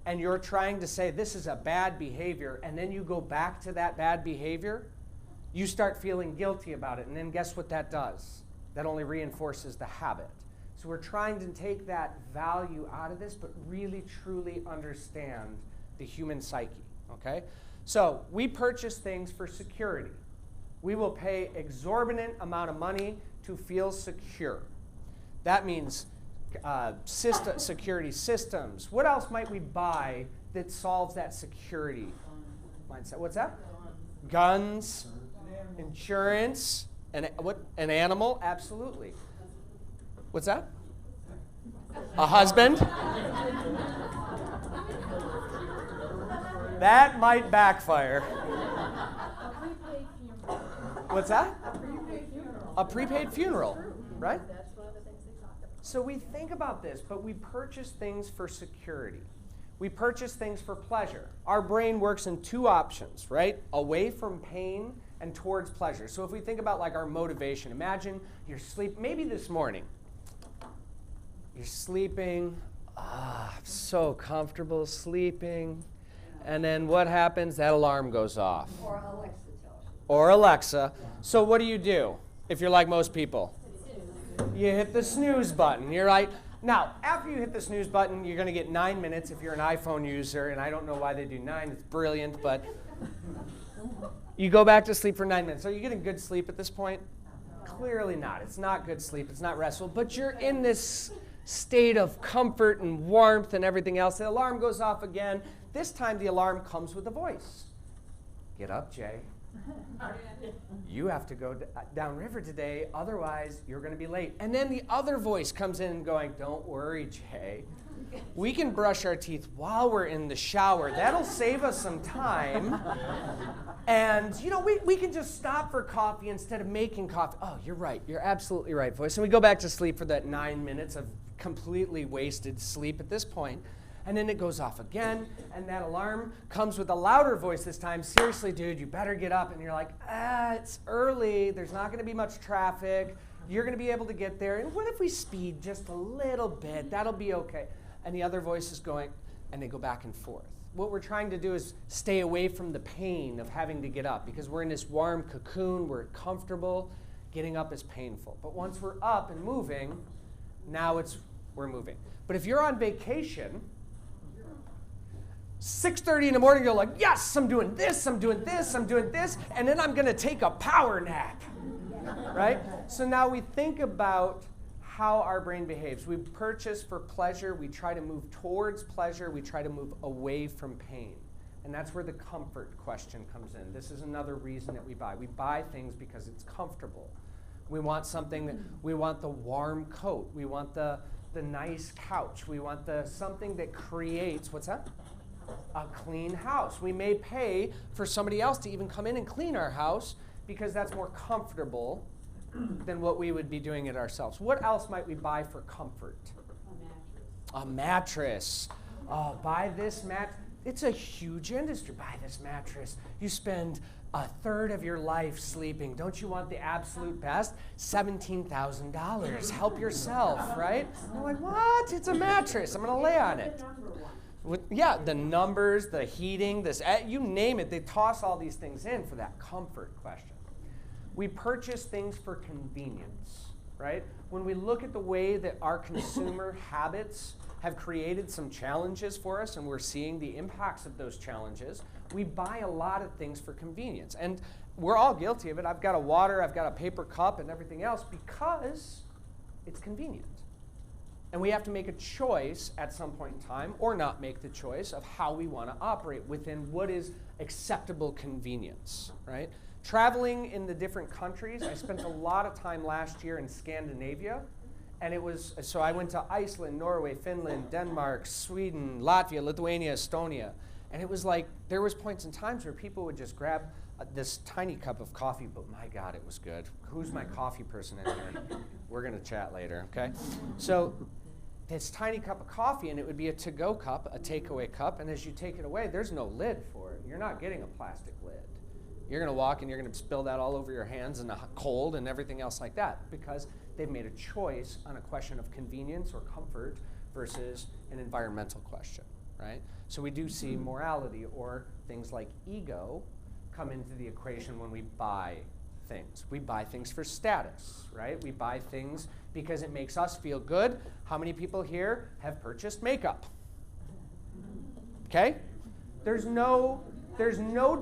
and you're trying to say this is a bad behavior and then you go back to that bad behavior, you start feeling guilty about it. And then guess what that does? That only reinforces the habit. So we're trying to take that value out of this, but really, truly understand the human psyche. Okay? So we purchase things for security. We will pay exorbitant amount of money to feel secure. That means security systems. What else might we buy that solves that security mindset? What's that? Guns, insurance, an animal? Absolutely. What's that? A husband? That might backfire. A prepaid funeral. What's that? A prepaid funeral. A prepaid funeral, right? That's one of the things they talk about. So we think about this, but we purchase things for security. We purchase things for pleasure. Our brain works in two options, right? Away from pain and towards pleasure. So if we think about like our motivation, imagine you're maybe this morning, you're sleeping, I'm so comfortable sleeping. And then what happens? That alarm goes off. Or Alexa tells you. Or Alexa. So what do if you're like most people? You hit the snooze button. You're like, now, after you hit the snooze button, you're going to get 9 minutes if you're an iPhone user. And I don't know why they do 9. It's brilliant. But You go back to sleep for 9 minutes. Are you getting good sleep at this point? Clearly not. It's not good sleep. It's not restful. But you're in this state of comfort and warmth and everything else. The alarm goes off again. This time the alarm comes with a voice. Get up, Jay. You have to go downriver today, otherwise you're going to be late. And then the other voice comes in going, don't worry, Jay. We can brush our teeth while we're in the shower. That'll save us some time. And, we can just stop for coffee instead of making coffee. Oh, you're right. You're absolutely right, voice. And we go back to sleep for that 9 minutes of completely wasted sleep at this point. And then it goes off again, and that alarm comes with a louder voice this time. Seriously, dude, you better get up. And you're like, it's early. There's not going to be much traffic. You're going to be able to get there. And what if we speed just a little bit? That'll be okay. And the other voice is going, and they go back and forth. What we're trying to do is stay away from the pain of having to get up, because we're in this warm cocoon. We're comfortable. Getting up is painful. But once we're up and moving, now we're moving. But if you're on vacation, 6:30 in the morning, you're like, yes, I'm doing this, I'm doing this, I'm doing this, and then I'm going to take a power nap, right? So now we think about how our brain behaves. We purchase for pleasure. We try to move towards pleasure. We try to move away from pain. And that's where the comfort question comes in. This is another reason that we buy. We buy things because it's comfortable. We want we want the warm coat. We want the nice couch. We want something that creates, what's that? A clean house. We may pay for somebody else to even come in and clean our house because that's more comfortable than what we would be doing it ourselves. What else might we buy for comfort? A mattress. Oh, buy this mattress. It's a huge industry. Buy this mattress. You spend a third of your life sleeping. Don't you want the absolute best? $17,000. Help yourself, right? You're like, what? It's a mattress. I'm going to lay on it. The numbers, the heating, you name it. They toss all these things in for that comfort question. We purchase things for convenience, right? When we look at the way that our consumer habits have created some challenges for us, and we're seeing the impacts of those challenges, we buy a lot of things for convenience. And we're all guilty of it. I've got a water, I've got a paper cup, and everything else because it's convenient. And we have to make a choice at some point in time, or not make the choice of how we want to operate within what is acceptable convenience, right? Traveling in the different countries, I spent a lot of time last year in Scandinavia, and so I went to Iceland, Norway, Finland, Denmark, Sweden, Latvia, Lithuania, Estonia, and it was like, there was points and times where people would just grab this tiny cup of coffee, but my God, it was good. Who's my coffee person in here? We're going to chat later, okay? So this tiny cup of coffee, and it would be a to-go cup, a takeaway cup, and as you take it away, there's no lid for it. You're not getting a plastic lid. You're going to walk and you're going to spill that all over your hands in the cold and everything else like that because they've made a choice on a question of convenience or comfort versus an environmental question, right? So we do see morality or things like ego come into the equation when we buy things. We buy things for status, right? We buy things because it makes us feel good. How many people here have purchased makeup? Okay? There's no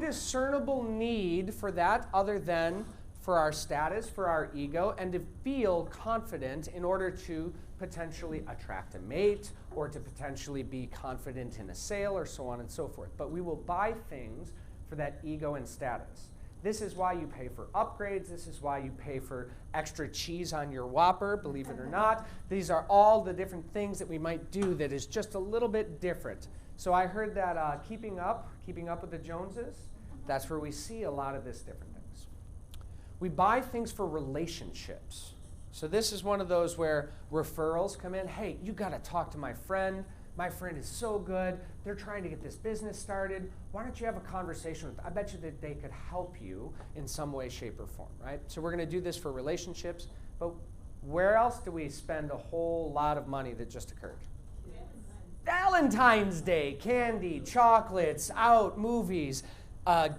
discernible need for that other than for our status, for our ego, and to feel confident in order to potentially attract a mate or to potentially be confident in a sale or so on and so forth. But we will buy things for that ego and status. This is why you pay for upgrades. This is why you pay for extra cheese on your Whopper, believe it or not. These are all the different things that we might do that is just a little bit different. So I heard that keeping up with the Joneses, that's where we see a lot of this different things. We buy things for relationships. So this is one of those where referrals come in. Hey, you got to talk to my friend. My friend is so good. They're trying to get this business started. Why don't you have a conversation with them? I bet you that they could help you in some way, shape, or form, right? So we're going to do this for relationships. But where else do we spend a whole lot of money that just occurred? Valentine's Day, candy, chocolates, out, movies,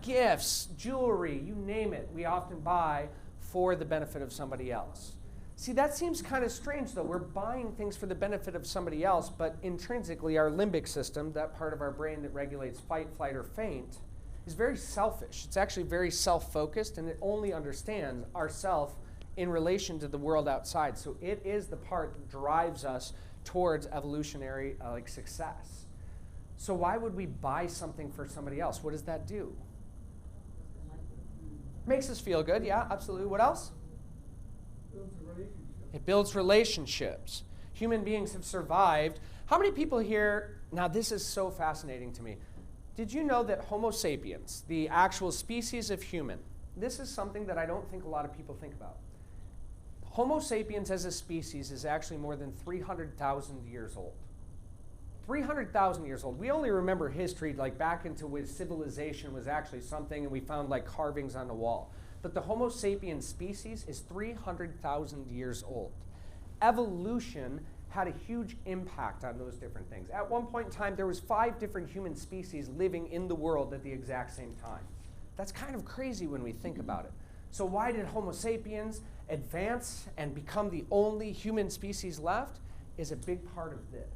gifts, jewelry, you name it. We often buy for the benefit of somebody else. See, that seems kind of strange, though. We're buying things for the benefit of somebody else, but intrinsically, our limbic system, that part of our brain that regulates fight, flight, or faint, is very selfish. It's actually very self-focused, and it only understands ourself in relation to the world outside. So it is the part that drives us towards evolutionary success. So why would we buy something for somebody else? What does that do? Makes us feel good, yeah, absolutely. What else? Builds a relationship. It builds relationships. Human beings have survived. How many people here, now this is so fascinating to me. Did you know that Homo sapiens, the actual species of human, this is something that I don't think a lot of people think about. Homo sapiens as a species is actually more than 300,000 years old. 300,000 years old. We only remember history like back into when civilization was actually something and we found like carvings on the wall. But the Homo sapiens species is 300,000 years old. Evolution had a huge impact on those different things. At one point in time, there was 5 different human species living in the world at the exact same time. That's kind of crazy when we think about it. So why did Homo sapiens advance and become the only human species left? Is a big part of this.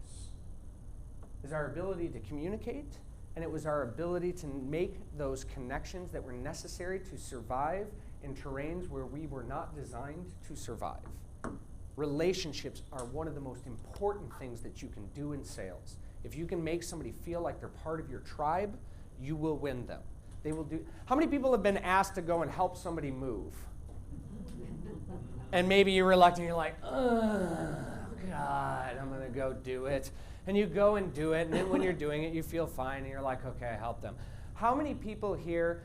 Is our ability to communicate, and it was our ability to make those connections that were necessary to survive in terrains where we were not designed to survive. Relationships are one of the most important things that you can do in sales. If you can make somebody feel like they're part of your tribe, you will win them. They will do. How many people have been asked to go and help somebody move? And maybe you're reluctant, you're like, oh, God, I'm gonna go do it. And you go and do it, and then when you're doing it, you feel fine, and you're like, okay, I helped them. How many people here,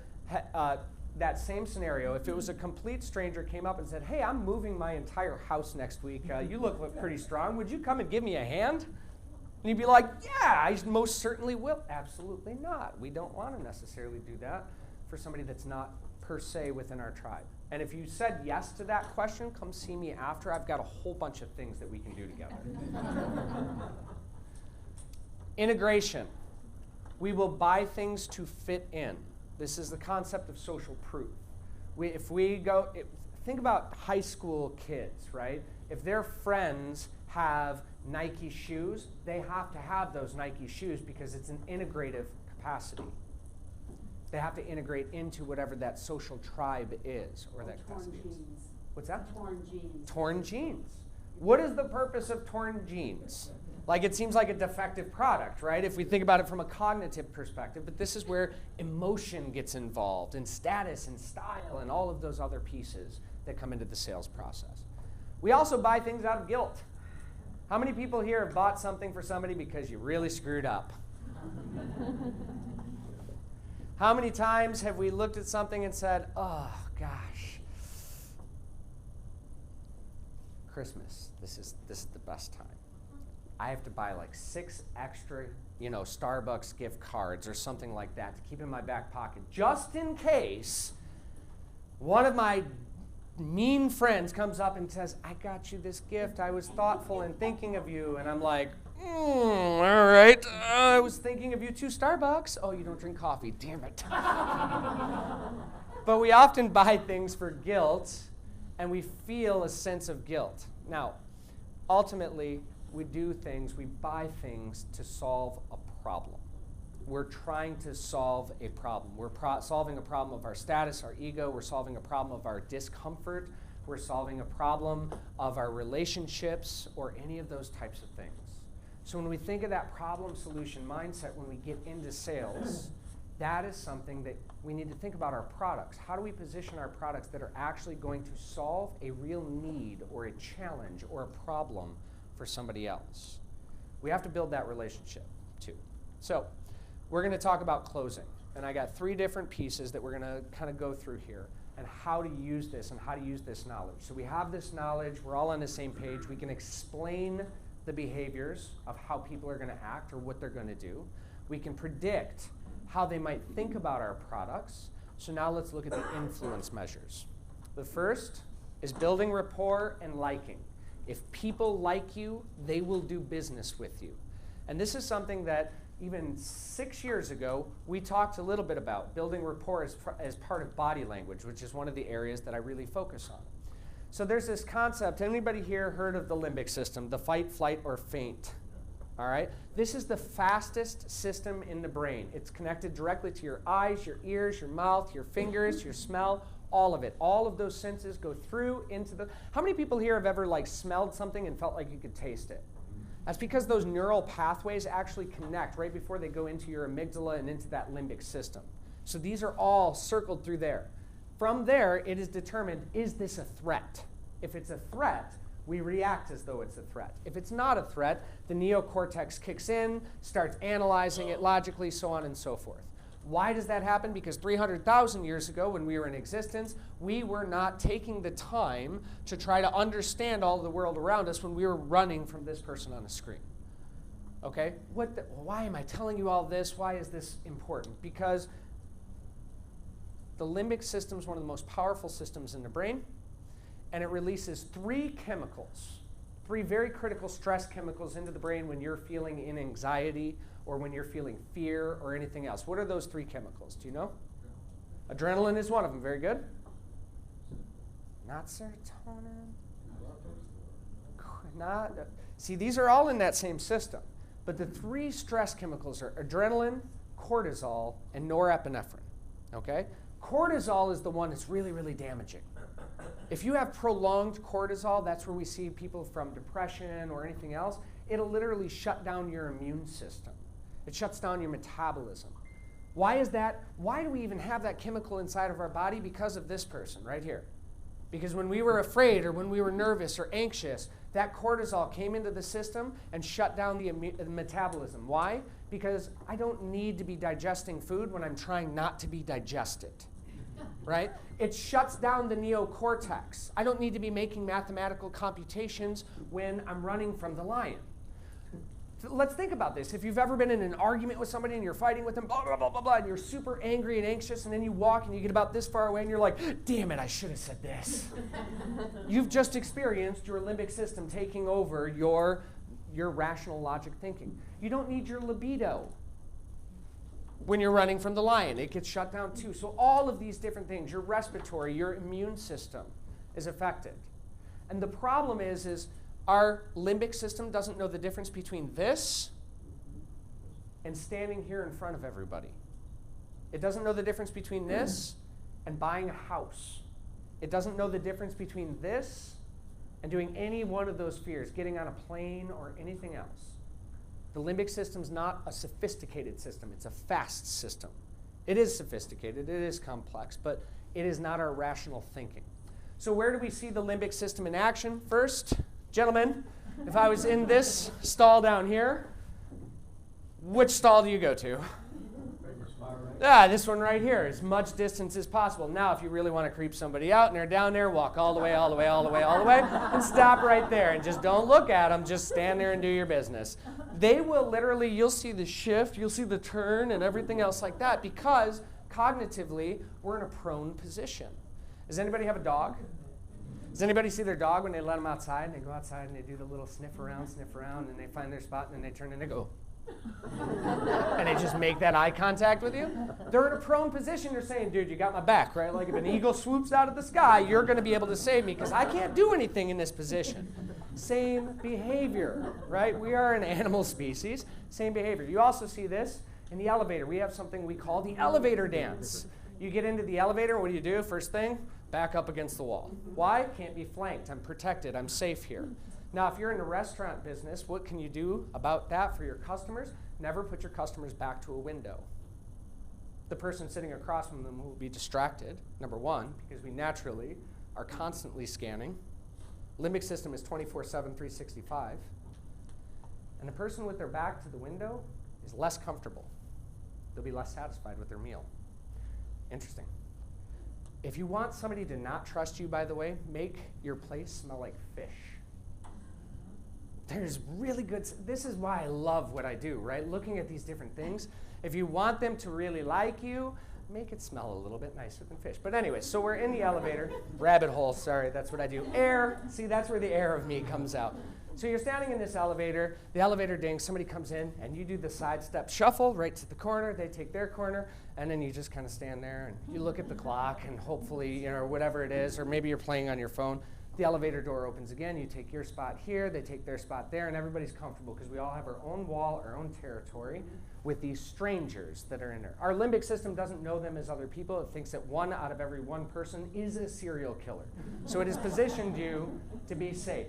that same scenario, if it was a complete stranger came up and said, hey, I'm moving my entire house next week, you look pretty strong, would you come and give me a hand? And you'd be like, yeah, I most certainly will. Absolutely not. We don't want to necessarily do that for somebody that's not per se within our tribe. And if you said yes to that question, come see me after. I've got a whole bunch of things that we can do together. Integration. We will buy things to fit in. This is the concept of social proof. Think about high school kids, right? If their friends have Nike shoes, they have to have those Nike shoes because it's an integrative capacity. They have to integrate into whatever that social tribe is or that capacity is. What's that? Torn jeans. Torn jeans. What is the purpose of torn jeans? Like, it seems like a defective product, right? If we think about it from a cognitive perspective, but this is where emotion gets involved, and status and style and all of those other pieces that come into the sales process. We also buy things out of guilt. How many people here have bought something for somebody because you really screwed up? How many times have we looked at something and said, oh, gosh, Christmas, this is the best time. I have to buy like 6 extra, Starbucks gift cards or something like that to keep in my back pocket, just in case one of my mean friends comes up and says, I got you this gift. I was thoughtful in thinking of you. And I'm like, all right. I was thinking of you too, Starbucks. Oh, you don't drink coffee. Damn it. But we often buy things for guilt, and we feel a sense of guilt. Now, ultimately, we buy things to solve a problem. We're trying to solve a problem. We're solving a problem of our status, our ego. We're solving a problem of our discomfort. We're solving a problem of our relationships or any of those types of things. So when we think of that problem solution mindset, when we get into sales, that is something that we need to think about our products. How do we position our products that are actually going to solve a real need or a challenge or a problem for somebody else? We have to build that relationship too. So we're going to talk about closing. And I got 3 different pieces that we're going to kind of go through here and how to use this and how to use this knowledge. So we have this knowledge. We're all on the same page. We can explain the behaviors of how people are going to act or what they're going to do. We can predict how they might think about our products. So now let's look at the influence measures. The first is building rapport and liking. If people like you, they will do business with you. And this is something that even 6 years ago, we talked a little bit about building rapport as part of body language, which is one of the areas that I really focus on. So there's this concept. Anybody here heard of the limbic system, the fight, flight, or faint? all right? This is the fastest system in the brain. It's connected directly to your eyes, your ears, your mouth, your fingers, your smell, all of it. All of those senses go through into the... How many people here have ever like smelled something and felt like you could taste it? That's because those neural pathways actually connect right before they go into your amygdala and into that limbic system. So these are all circled through there. From there, it is determined, is this a threat? If it's a threat, we react as though it's a threat. If it's not a threat, the neocortex kicks in, starts analyzing it logically, so on and so forth. Why does that happen? Because 300,000 years ago, when we were in existence, we were not taking the time to try to understand all the world around us when we were running from this person on a screen. Okay? Why am I telling you all this? Why is this important? Because the limbic system is one of the most powerful systems in the brain, and it releases 3 chemicals, 3 very critical stress chemicals into the brain when you're feeling in anxiety or when you're feeling fear or anything else. What are those 3 chemicals? Do you know? Adrenaline is one of them. Very good. Not serotonin. See, these are all in that same system. But the 3 stress chemicals are adrenaline, cortisol, and norepinephrine. Okay? Cortisol is the one that's really, really damaging. If you have prolonged cortisol, that's where we see people from depression or anything else, it'll literally shut down your immune system. It shuts down your metabolism. Why is that? Why do we even have that chemical inside of our body? Because of this person right here. Because when we were afraid or when we were nervous or anxious, that cortisol came into the system and shut down the metabolism. Why? Because I don't need to be digesting food when I'm trying not to be digested. Right? It shuts down the neocortex. I don't need to be making mathematical computations when I'm running from the lion. Let's think about this. If you've ever been in an argument with somebody and you're fighting with them, blah, blah, blah, blah, blah, and you're super angry and anxious, and then you walk and you get about this far away and you're like, damn it, I should have said this. You've just experienced your limbic system taking over your rational logic thinking. You don't need your libido when you're running from the lion. It gets shut down too. So all of these different things, your respiratory, your immune system is affected. And the problem is our limbic system doesn't know the difference between this and standing here in front of everybody. It doesn't know the difference between this and buying a house. It doesn't know the difference between this and doing any one of those fears, getting on a plane or anything else. The limbic system's not a sophisticated system. It's a fast system. It is sophisticated. It is complex, but it is not our rational thinking. So where do we see the limbic system in action? First, gentlemen, if I was in this stall down here, which stall do you go to? This one right here, as much distance as possible. Now, if you really want to creep somebody out and they're down there, walk all the way, all the way, all the way, all the way, and stop right there. And just don't look at them. Just stand there and do your business. They will literally, you'll see the shift, you'll see the turn and everything else like that because cognitively, we're in a prone position. Does anybody have a dog? Does anybody see their dog when they let them outside and they go outside and they do the little sniff around, and they find their spot and then they turn and they go, and they just make that eye contact with you? They're in a prone position. They're saying, dude, you got my back, right? Like if an eagle swoops out of the sky, you're going to be able to save me because I can't do anything in this position. Same behavior, right? We are an animal species. Same behavior. You also see this in the elevator. We have something we call the elevator dance. You get into the elevator, what do? First thing, back up against the wall. Why? Can't be flanked. I'm protected. I'm safe here. Now, if you're in the restaurant business, what can you do about that for your customers? Never put your customers back to a window. The person sitting across from them will be distracted, number one, because we naturally are constantly scanning. Limbic system is 24/7, 365. And the person with their back to the window is less comfortable. They'll be less satisfied with their meal. Interesting. If you want somebody to not trust you, by the way, make your place smell like fish. There's really good, this is why I love what I do, right? Looking at these different things. If you want them to really like you, make it smell a little bit nicer than fish. But anyway, so we're in the elevator. Rabbit hole, sorry, that's what I do. Air, see, that's where the air of me comes out. So you're standing in this elevator, the elevator dings, somebody comes in, and you do the sidestep shuffle right to the corner, they take their corner, and then you just kind of stand there, and you look at the clock, and hopefully, whatever it is, or maybe you're playing on your phone, The elevator door opens again, you take your spot here, they take their spot there, and everybody's comfortable because we all have our own wall, our own territory with these strangers that are in there. Our limbic system doesn't know them as other people. It thinks that 1 out of every 1 person is a serial killer. So it has positioned you to be safe.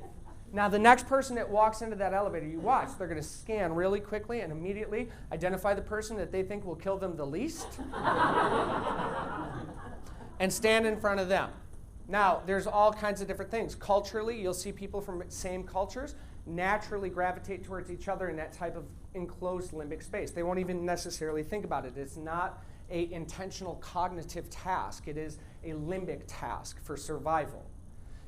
Now, the next person that walks into that elevator, you watch, they're going to scan really quickly and immediately identify the person that they think will kill them the least and stand in front of them. Now, there's all kinds of different things. Culturally, you'll see people from same cultures naturally gravitate towards each other in that type of enclosed limbic space. They won't even necessarily think about it. It's not an intentional cognitive task. It is a limbic task for survival.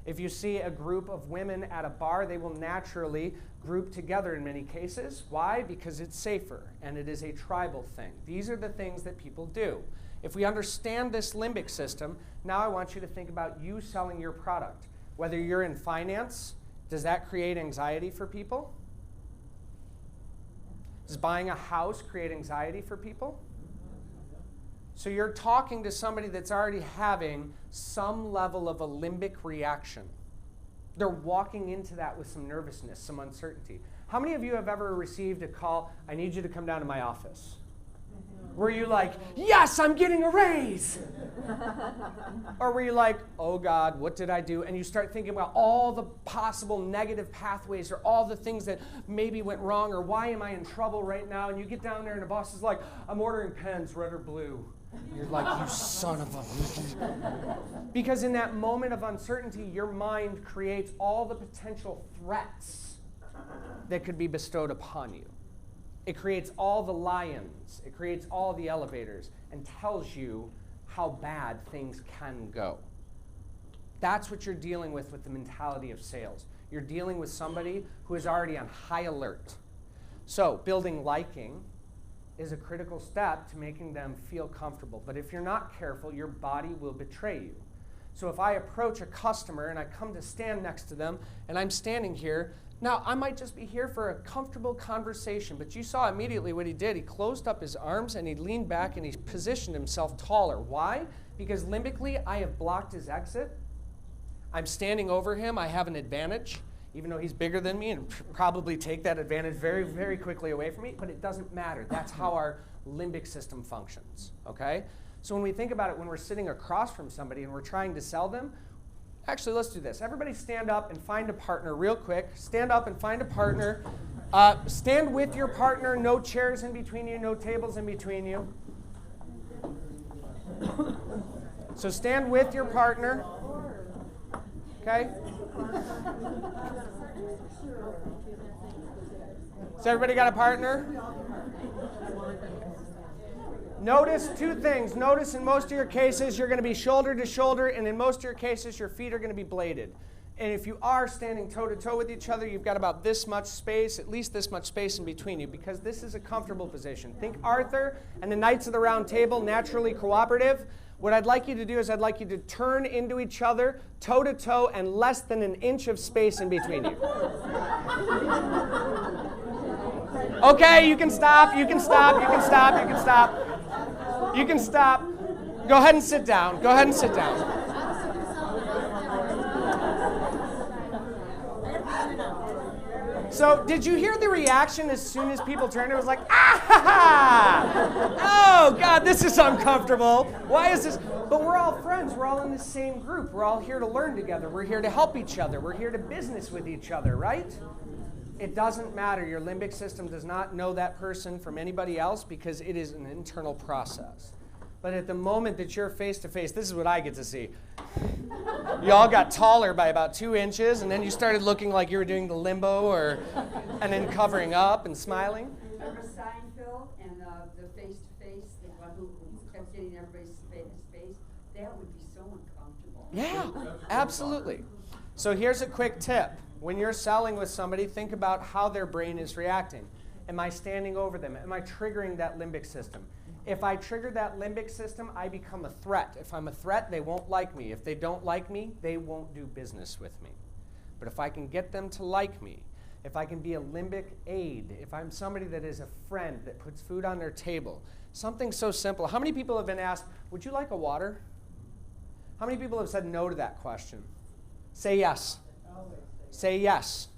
If you see a group of women at a bar, they will naturally group together in many cases. Why? Because it's safer, and it is a tribal thing. These are the things that people do. If we understand this limbic system, now I want you to think about you selling your product. Whether you're in finance, does that create anxiety for people? Does buying a house create anxiety for people? So you're talking to somebody that's already having some level of a limbic reaction. They're walking into that with some nervousness, some uncertainty. How many of you have ever received a call, I need you to come down to my office? Were you like, yes, I'm getting a raise? Or were you like, oh God, what did I do? And you start thinking about all the possible negative pathways or all the things that maybe went wrong or why am I in trouble right now? And you get down there and the boss is like, I'm ordering pens, red or blue. And you're like, you son of a... Because in that moment of uncertainty, your mind creates all the potential threats that could be bestowed upon you. It creates all the lions, it creates all the elevators, and tells you how bad things can go. That's what you're dealing with the mentality of sales. You're dealing with somebody who is already on high alert. So building liking is a critical step to making them feel comfortable. But if you're not careful, your body will betray you. So if I approach a customer and I come to stand next to them, and I'm standing here, now, I might just be here for a comfortable conversation, but you saw immediately what he did. He closed up his arms and he leaned back and he positioned himself taller. Why? Because limbically, I have blocked his exit. I'm standing over him. I have an advantage, even though he's bigger than me and probably take that advantage very, very quickly away from me, but it doesn't matter. That's how our limbic system functions, okay? So when we think about it, when we're sitting across from somebody and we're trying to sell them, actually, let's do this. Everybody stand up and find a partner real quick. Stand up and find a partner. Stand with your partner. No chairs in between you. No tables in between you. So stand with your partner. Okay? Has everybody got a partner? Notice 2 things. Notice in most of your cases, you're going to be shoulder to shoulder, and in most of your cases, your feet are going to be bladed. And if you are standing toe-to-toe with each other, you've got about this much space, at least this much space in between you, because this is a comfortable position. Think Arthur and the Knights of the Round Table, naturally cooperative. What I'd like you to do is I'd like you to turn into each other, toe-to-toe, and less than an inch of space in between you. Okay, you can stop, you can stop, you can stop, you can stop. You can stop. Go ahead and sit down. Go ahead and sit down. So did you hear the reaction as soon as people turned? It was like, ah ha ha! Oh, God, this is uncomfortable. Why is this? But we're all friends. We're all in the same group. We're all here to learn together. We're here to help each other. We're here to business with each other, right? It doesn't matter. Your limbic system does not know that person from anybody else because it is an internal process. But at the moment that you're face-to-face, this is what I get to see. You all got taller by about 2 inches, and then you started looking like you were doing the limbo, and then covering up and smiling. Remember Seinfeld and the face-to-face, the one who kept getting everybody's space? That would be so uncomfortable. Yeah, absolutely. So here's a quick tip. When you're selling with somebody, think about how their brain is reacting. Am I standing over them? Am I triggering that limbic system? If I trigger that limbic system, I become a threat. If I'm a threat, they won't like me. If they don't like me, they won't do business with me. But if I can get them to like me, if I can be a limbic aid, if I'm somebody that is a friend that puts food on their table, something so simple. How many people have been asked, would you like a water? How many people have said no to that question? Say yes. Say yes.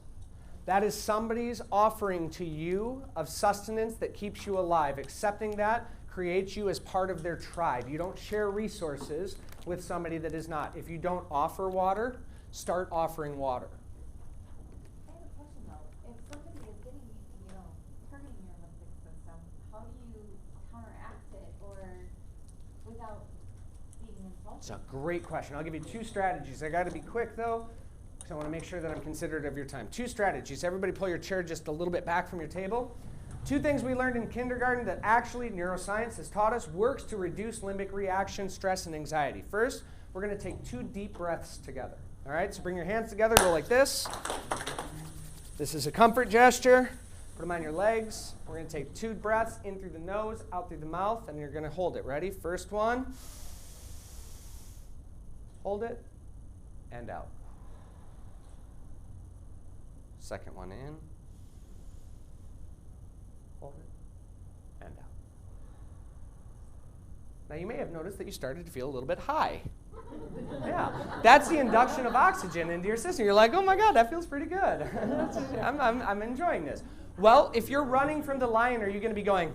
That is somebody's offering to you of sustenance that keeps you alive. Accepting that creates you as part of their tribe. You don't share resources with somebody that is not. If you don't offer water, start offering water. I have a question though. If somebody is getting, targeting your limbic system, how do you counteract it or without being insulted? It's a great question. I'll give you 2 strategies. I got to be quick though, because I want to make sure that I'm considerate of your time. 2 strategies. Everybody pull your chair just a little bit back from your table. 2 things we learned in kindergarten that actually neuroscience has taught us works to reduce limbic reaction, stress, and anxiety. First, we're going to take 2 deep breaths together. All right, so bring your hands together, go like this. This is a comfort gesture. Put them on your legs. We're going to take 2 breaths in through the nose, out through the mouth, and you're going to hold it. Ready? First one. Hold it, and out. Second one in. Hold it, and out. Now you may have noticed that you started to feel a little bit high. Yeah, that's the induction of oxygen into your system. You're like, oh my God, that feels pretty good. I'm enjoying this. Well, if you're running from the lion, are you going to be going?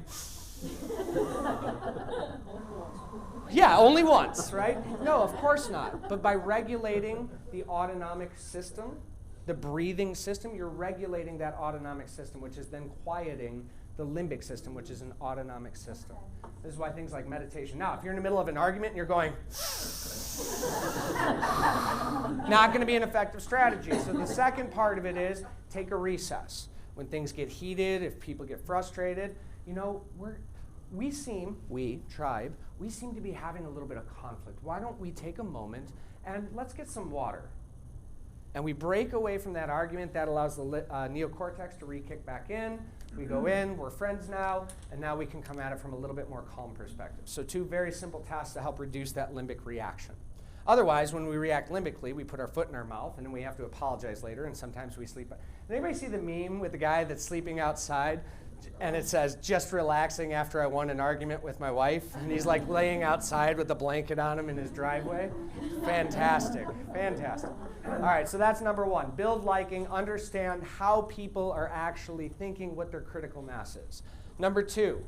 Yeah, only once, right? No, of course not. But by regulating the autonomic system, the breathing system, you're regulating that autonomic system, which is then quieting the limbic system, which is an autonomic system. This is why things like meditation. Now, if you're in the middle of an argument and you're going, not going to be an effective strategy. So the second part of it is take a recess. When things get heated, if people get frustrated, we seem to be having a little bit of conflict. Why don't we take a moment and let's get some water? And we break away from that argument. That allows the neocortex to re-kick back in. We go in, we're friends now, and now we can come at it from a little bit more calm perspective. So 2 very simple tasks to help reduce that limbic reaction. Otherwise, when we react limbically, we put our foot in our mouth, and then we have to apologize later, and sometimes we sleep. Did anybody see the meme with the guy that's sleeping outside? And it says, just relaxing after I won an argument with my wife. And he's like laying outside with a blanket on him in his driveway. Fantastic, fantastic. All right, so that's number 1. Build liking, understand how people are actually thinking, what their critical mass is. Number 2,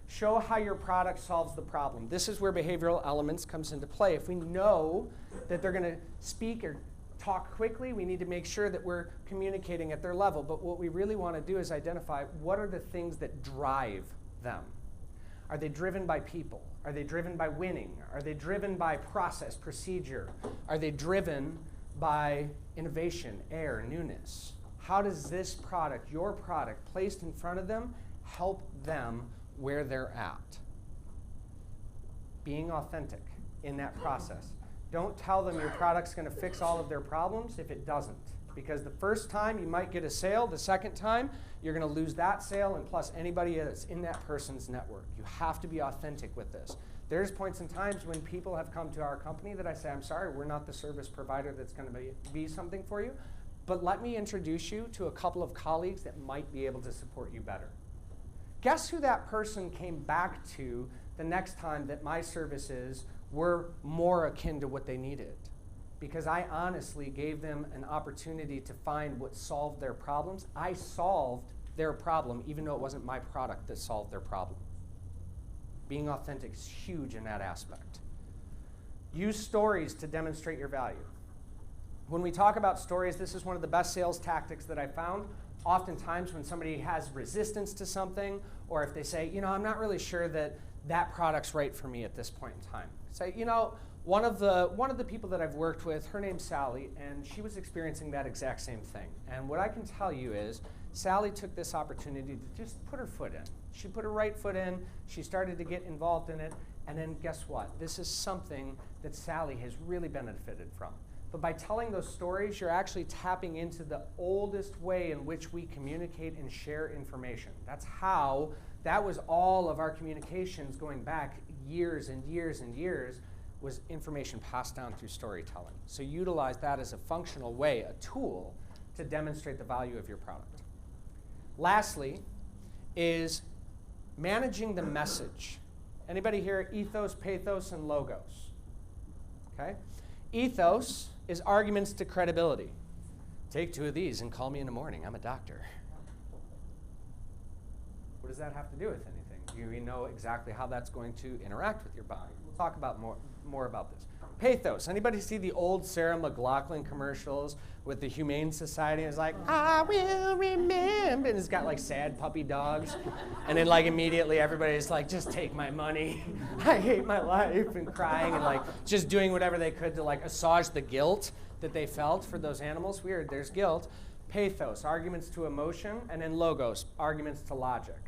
show how your product solves the problem. This is where behavioral elements comes into play. If we know that they're going to speak or talk quickly, we need to make sure that we're communicating at their level. But what we really want to do is identify what are the things that drive them. Are they driven by people? Are they driven by winning? Are they driven by process, procedure? Are they driven by innovation, air, newness? How does this product, your product, placed in front of them, help them where they're at? Being authentic in that process. Don't tell them your product's going to fix all of their problems if it doesn't. Because the first time you might get a sale, the second time you're going to lose that sale and plus anybody that's in that person's network. You have to be authentic with this. There's points and times when people have come to our company that I say, I'm sorry, we're not the service provider that's going to be something for you, but let me introduce you to a couple of colleagues that might be able to support you better. Guess who that person came back to the next time that my services were more akin to what they needed? Because I honestly gave them an opportunity to find what solved their problems. I solved their problem, even though it wasn't my product that solved their problem. Being authentic is huge in that aspect. Use stories to demonstrate your value. When we talk about stories, this is one of the best sales tactics that I found. Oftentimes when somebody has resistance to something, or if they say, I'm not really sure that that product's right for me at this point in time. Say, one of the people that I've worked with, her name's Sally, and she was experiencing that exact same thing. And what I can tell you is, Sally took this opportunity to just put her foot in. She put her right foot in, she started to get involved in it, and then guess what? This is something that Sally has really benefited from. But by telling those stories, you're actually tapping into the oldest way in which we communicate and share information. That was all of our communications going back years and years and years, was information passed down through storytelling. So utilize that as a functional way, a tool to demonstrate the value of your product. Lastly is managing the message. Anybody here ethos, pathos, and logos? Okay? Ethos is arguments to credibility. Take 2 of these and call me in the morning. I'm a doctor. What does that have to do with anything? Do you know exactly how that's going to interact with your body? We'll talk about more about this. Pathos. Anybody see the old Sarah McLachlan commercials with the Humane Society? It's like, I will remember. And it's got like sad puppy dogs. And then like immediately everybody's like, just take my money. I hate my life, and crying and like just doing whatever they could to like assuage the guilt that they felt for those animals. Weird, there's guilt. Pathos, arguments to emotion. And then logos, arguments to logic.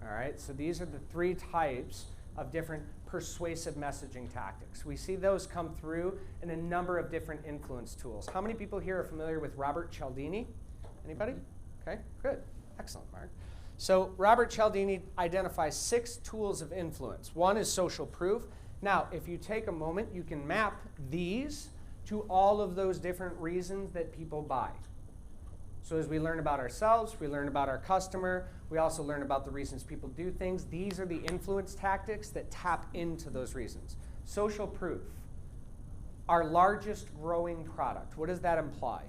All right, so these are the 3 types of different persuasive messaging tactics. We see those come through in a number of different influence tools. How many people here are familiar with Robert Cialdini? Anybody? Okay, good. Excellent, Mark. So Robert Cialdini identifies 6 tools of influence. One is social proof. Now, if you take a moment, you can map these to all of those different reasons that people buy. So as we learn about ourselves, we learn about our customer, we also learn about the reasons people do things. These are the influence tactics that tap into those reasons. Social proof, our largest growing product. What does that imply?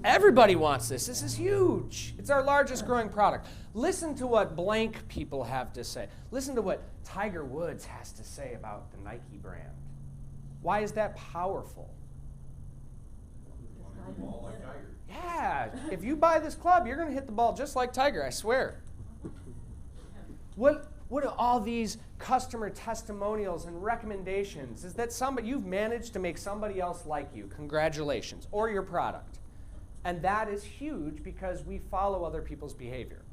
Everybody wants this. This is huge. It's our largest growing product. Listen to what blank people have to say. Listen to what Tiger Woods has to say about the Nike brand. Why is that powerful? Ball like Tiger. Yeah, if you buy this club, you're going to hit the ball just like Tiger, I swear. What are all these customer testimonials and recommendations? Is that you've managed to make somebody else like you. Congratulations. Or your product. And that is huge because we follow other people's behavior.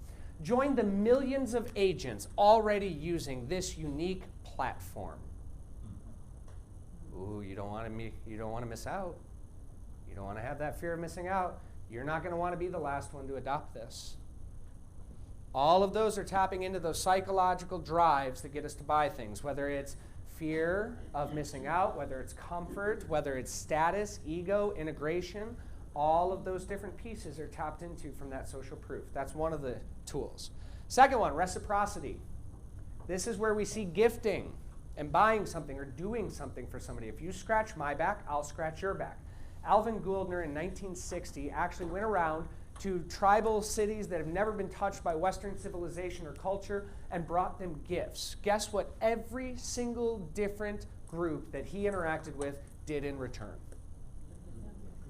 Join the millions of agents already using this unique platform. Ooh, you don't want to miss out. You don't want to have that fear of missing out. You're not going to want to be the last one to adopt this. All of those are tapping into those psychological drives that get us to buy things, whether it's fear of missing out, whether it's comfort, whether it's status, ego, integration. All of those different pieces are tapped into from that social proof. That's one of the tools. Second one, reciprocity. This is where we see gifting and buying something or doing something for somebody. If you scratch my back, I'll scratch your back. Alvin Gouldner in 1960 actually went around to tribal cities that have never been touched by Western civilization or culture and brought them gifts. Guess what every single different group that he interacted with did in return?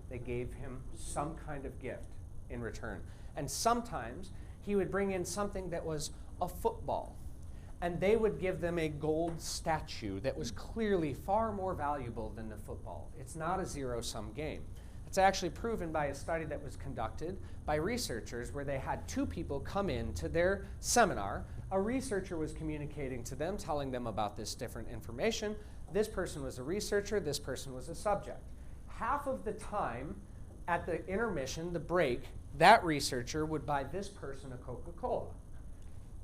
They gave him some kind of gift in return. And sometimes he would bring in something that was a football. And they would give them a gold statue that was clearly far more valuable than the football. It's not a zero-sum game. It's actually proven by a study that was conducted by researchers where they had 2 people come in to their seminar. A researcher was communicating to them, telling them about this different information. This person was a researcher, this person was a subject. Half of the time at the intermission, the break, that researcher would buy this person a Coca-Cola.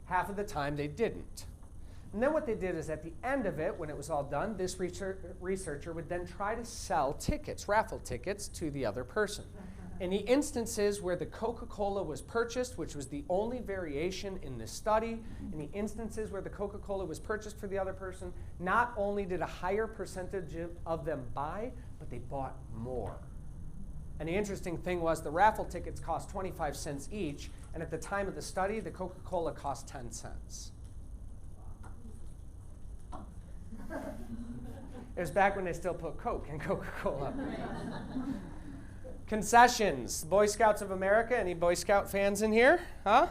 Half of the time they didn't. And then what they did is at the end of it, when it was all done, this researcher would then try to sell tickets, raffle tickets, to the other person. In the instances where the Coca-Cola was purchased, which was the only variation in the study, in the instances where the Coca-Cola was purchased for the other person, not only did a higher percentage of them buy, but they bought more. And the interesting thing was the raffle tickets cost 25 cents each, and at the time of the study, the Coca-Cola cost 10 cents. It was back when they still put Coke in Coca-Cola. Concessions. Boy Scouts of America. Any Boy Scout fans in here? Huh?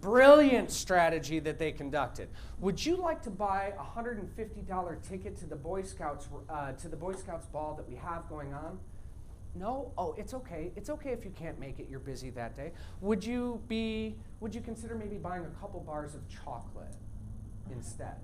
Brilliant strategy that they conducted. Would you like to buy a $150 ticket to the Boy Scouts ball that we have going on? No? Oh, it's okay. It's okay if you can't make it. You're busy that day. Would you consider maybe buying a couple bars of chocolate instead?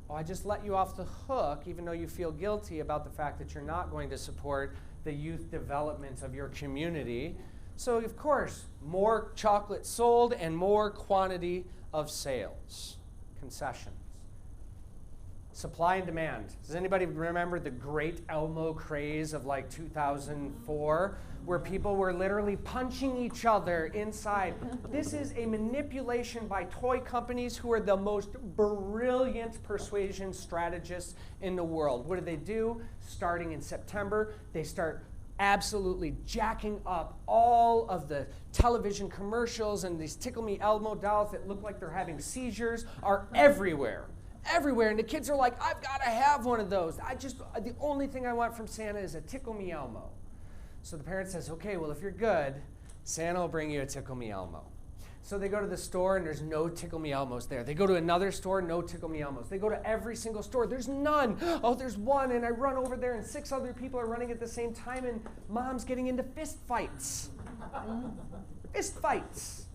Oh, I just let you off the hook, even though you feel guilty about the fact that you're not going to support the youth development of your community. So, of course, more chocolate sold and more quantity of sales. Concessions. Supply and demand. Does anybody remember the great Elmo craze of like 2004, where people were literally punching each other inside? This is a manipulation by toy companies who are the most brilliant persuasion strategists in the world. What do? Starting in September, they start absolutely jacking up all of the television commercials, and these Tickle Me Elmo dolls that look like they're having seizures are everywhere. Everywhere, and the kids are like, I've got to have one of those. The only thing I want from Santa is a Tickle Me Elmo. So the parent says, okay, well, if you're good, Santa will bring you a Tickle Me Elmo. So they go to the store, and there's no Tickle Me Elmos there. They go to another store, no Tickle Me Elmos. They go to every single store, there's none. Oh, there's one, and I run over there, and 6 other people are running at the same time, and mom's getting into fist fights. Fist fights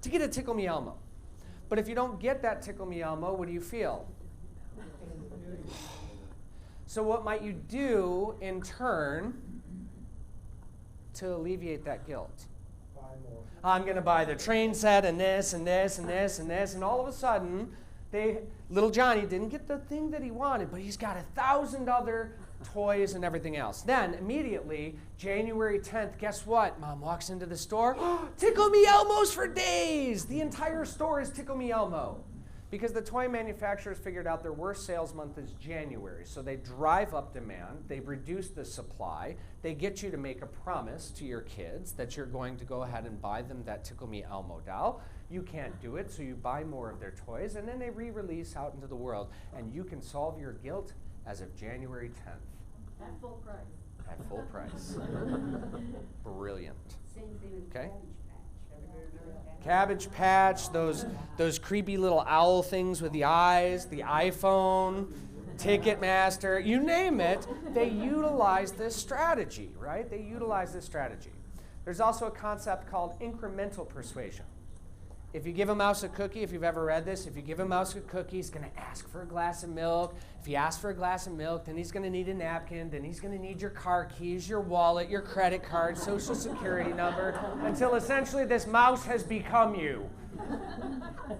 to get a Tickle Me Elmo. But if you don't get that Tickle Me Elmo, what do you feel? So what might you do in turn to alleviate that guilt? Buy more. I'm going to buy the train set and this and this and this and this. And all of a sudden, little Johnny didn't get the thing that he wanted, but he's got 1,000 other toys and everything else. Then immediately, January 10th, guess what? Mom walks into the store. Tickle Me Elmos for days. The entire store is Tickle Me Elmo. Because the toy manufacturers figured out their worst sales month is January. So they drive up demand, they reduce the supply, they get you to make a promise to your kids that you're going to go ahead and buy them that Tickle Me Elmo doll. You can't do it, so you buy more of their toys, and then they re-release out into the world. And you can solve your guilt as of January 10th. At full price. At full price. Brilliant. Same thing with Okay. Cabbage Patch. Cabbage Patch, those creepy little owl things with the eyes, the iPhone, Ticketmaster, you name it, they utilize this strategy, right? They utilize this strategy. There's also a concept called incremental persuasion. If you give a mouse a cookie, if you've ever read this, if you give a mouse a cookie, he's going to ask for a glass of milk. If he asks for a glass of milk, then he's going to need a napkin, then he's going to need your car keys, your wallet, your credit card, social security number, until essentially this mouse has become you.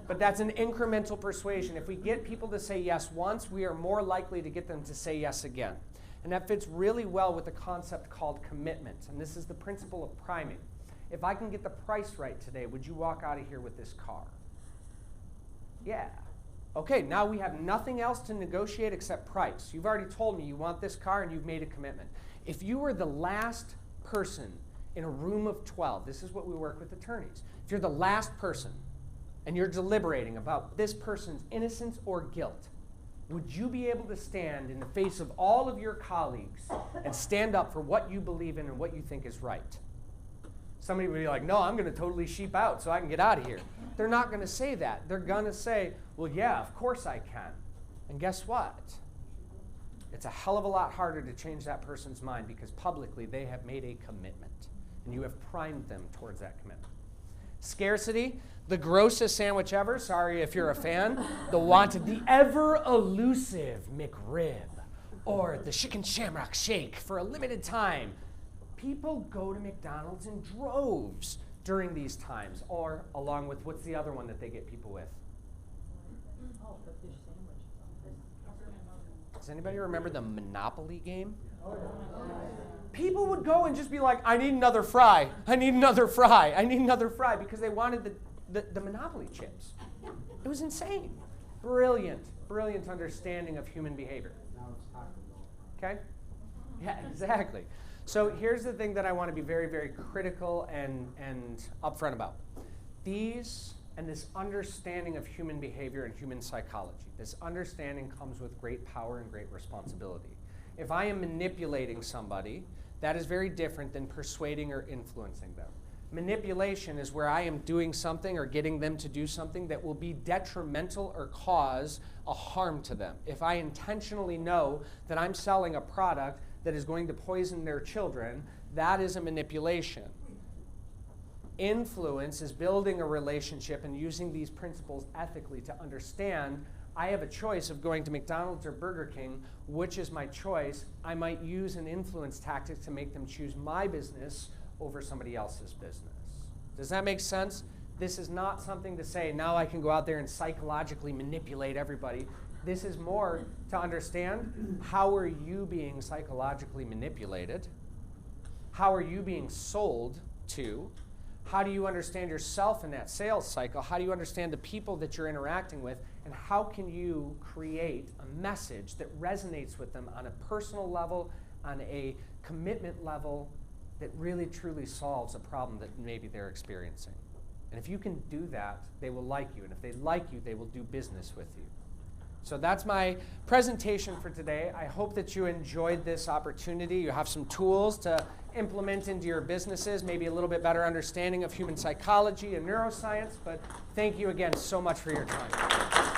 But that's an incremental persuasion. If we get people to say yes once, we are more likely to get them to say yes again. And that fits really well with the concept called commitment. And this is the principle of priming. If I can get the price right today, would you walk out of here with this car? Yeah. Okay, now we have nothing else to negotiate except price. You've already told me you want this car and you've made a commitment. If you were the last person in a room of 12, this is what we work with attorneys. If you're the last person and you're deliberating about this person's innocence or guilt, would you be able to stand in the face of all of your colleagues and stand up for what you believe in and what you think is right? Somebody would be like, no, I'm going to totally sheep out so I can get out of here. They're not going to say that. They're going to say, well, yeah, of course I can. And guess what? It's a hell of a lot harder to change that person's mind because publicly they have made a commitment. And you have primed them towards that commitment. Scarcity, the grossest sandwich ever. Sorry if you're a fan. The ever elusive McRib or the chicken shamrock shake for a limited time. People go to McDonald's in droves during these times, or along with, what's the other one that they get people with? Oh, the fish sandwich. Does anybody remember the Monopoly game? People would go and just be like, I need another fry, I need another fry, I need another fry, because they wanted the Monopoly chips. It was insane. Brilliant, brilliant understanding of human behavior. Okay? Yeah, exactly. So here's the thing that I want to be very, very critical and upfront about. These and this understanding of human behavior and human psychology, this understanding comes with great power and great responsibility. If I am manipulating somebody, that is very different than persuading or influencing them. Manipulation is where I am doing something or getting them to do something that will be detrimental or cause a harm to them. If I intentionally know that I'm selling a product that is going to poison their children, that is a manipulation. Influence is building a relationship and using these principles ethically to understand I have a choice of going to McDonald's or Burger King. Which is my choice? I might use an influence tactic to make them choose my business over somebody else's business. Does that make sense? This is not something to say, now I can go out there and psychologically manipulate everybody. This is more to understand how are you being psychologically manipulated? How are you being sold to? How do you understand yourself in that sales cycle? How do you understand the people that you're interacting with? And how can you create a message that resonates with them on a personal level, on a commitment level, that really truly solves a problem that maybe they're experiencing? And if you can do that, they will like you. And if they like you, they will do business with you. So that's my presentation for today. I hope that you enjoyed this opportunity. You have some tools to implement into your businesses, maybe a little bit better understanding of human psychology and neuroscience. But thank you again so much for your time.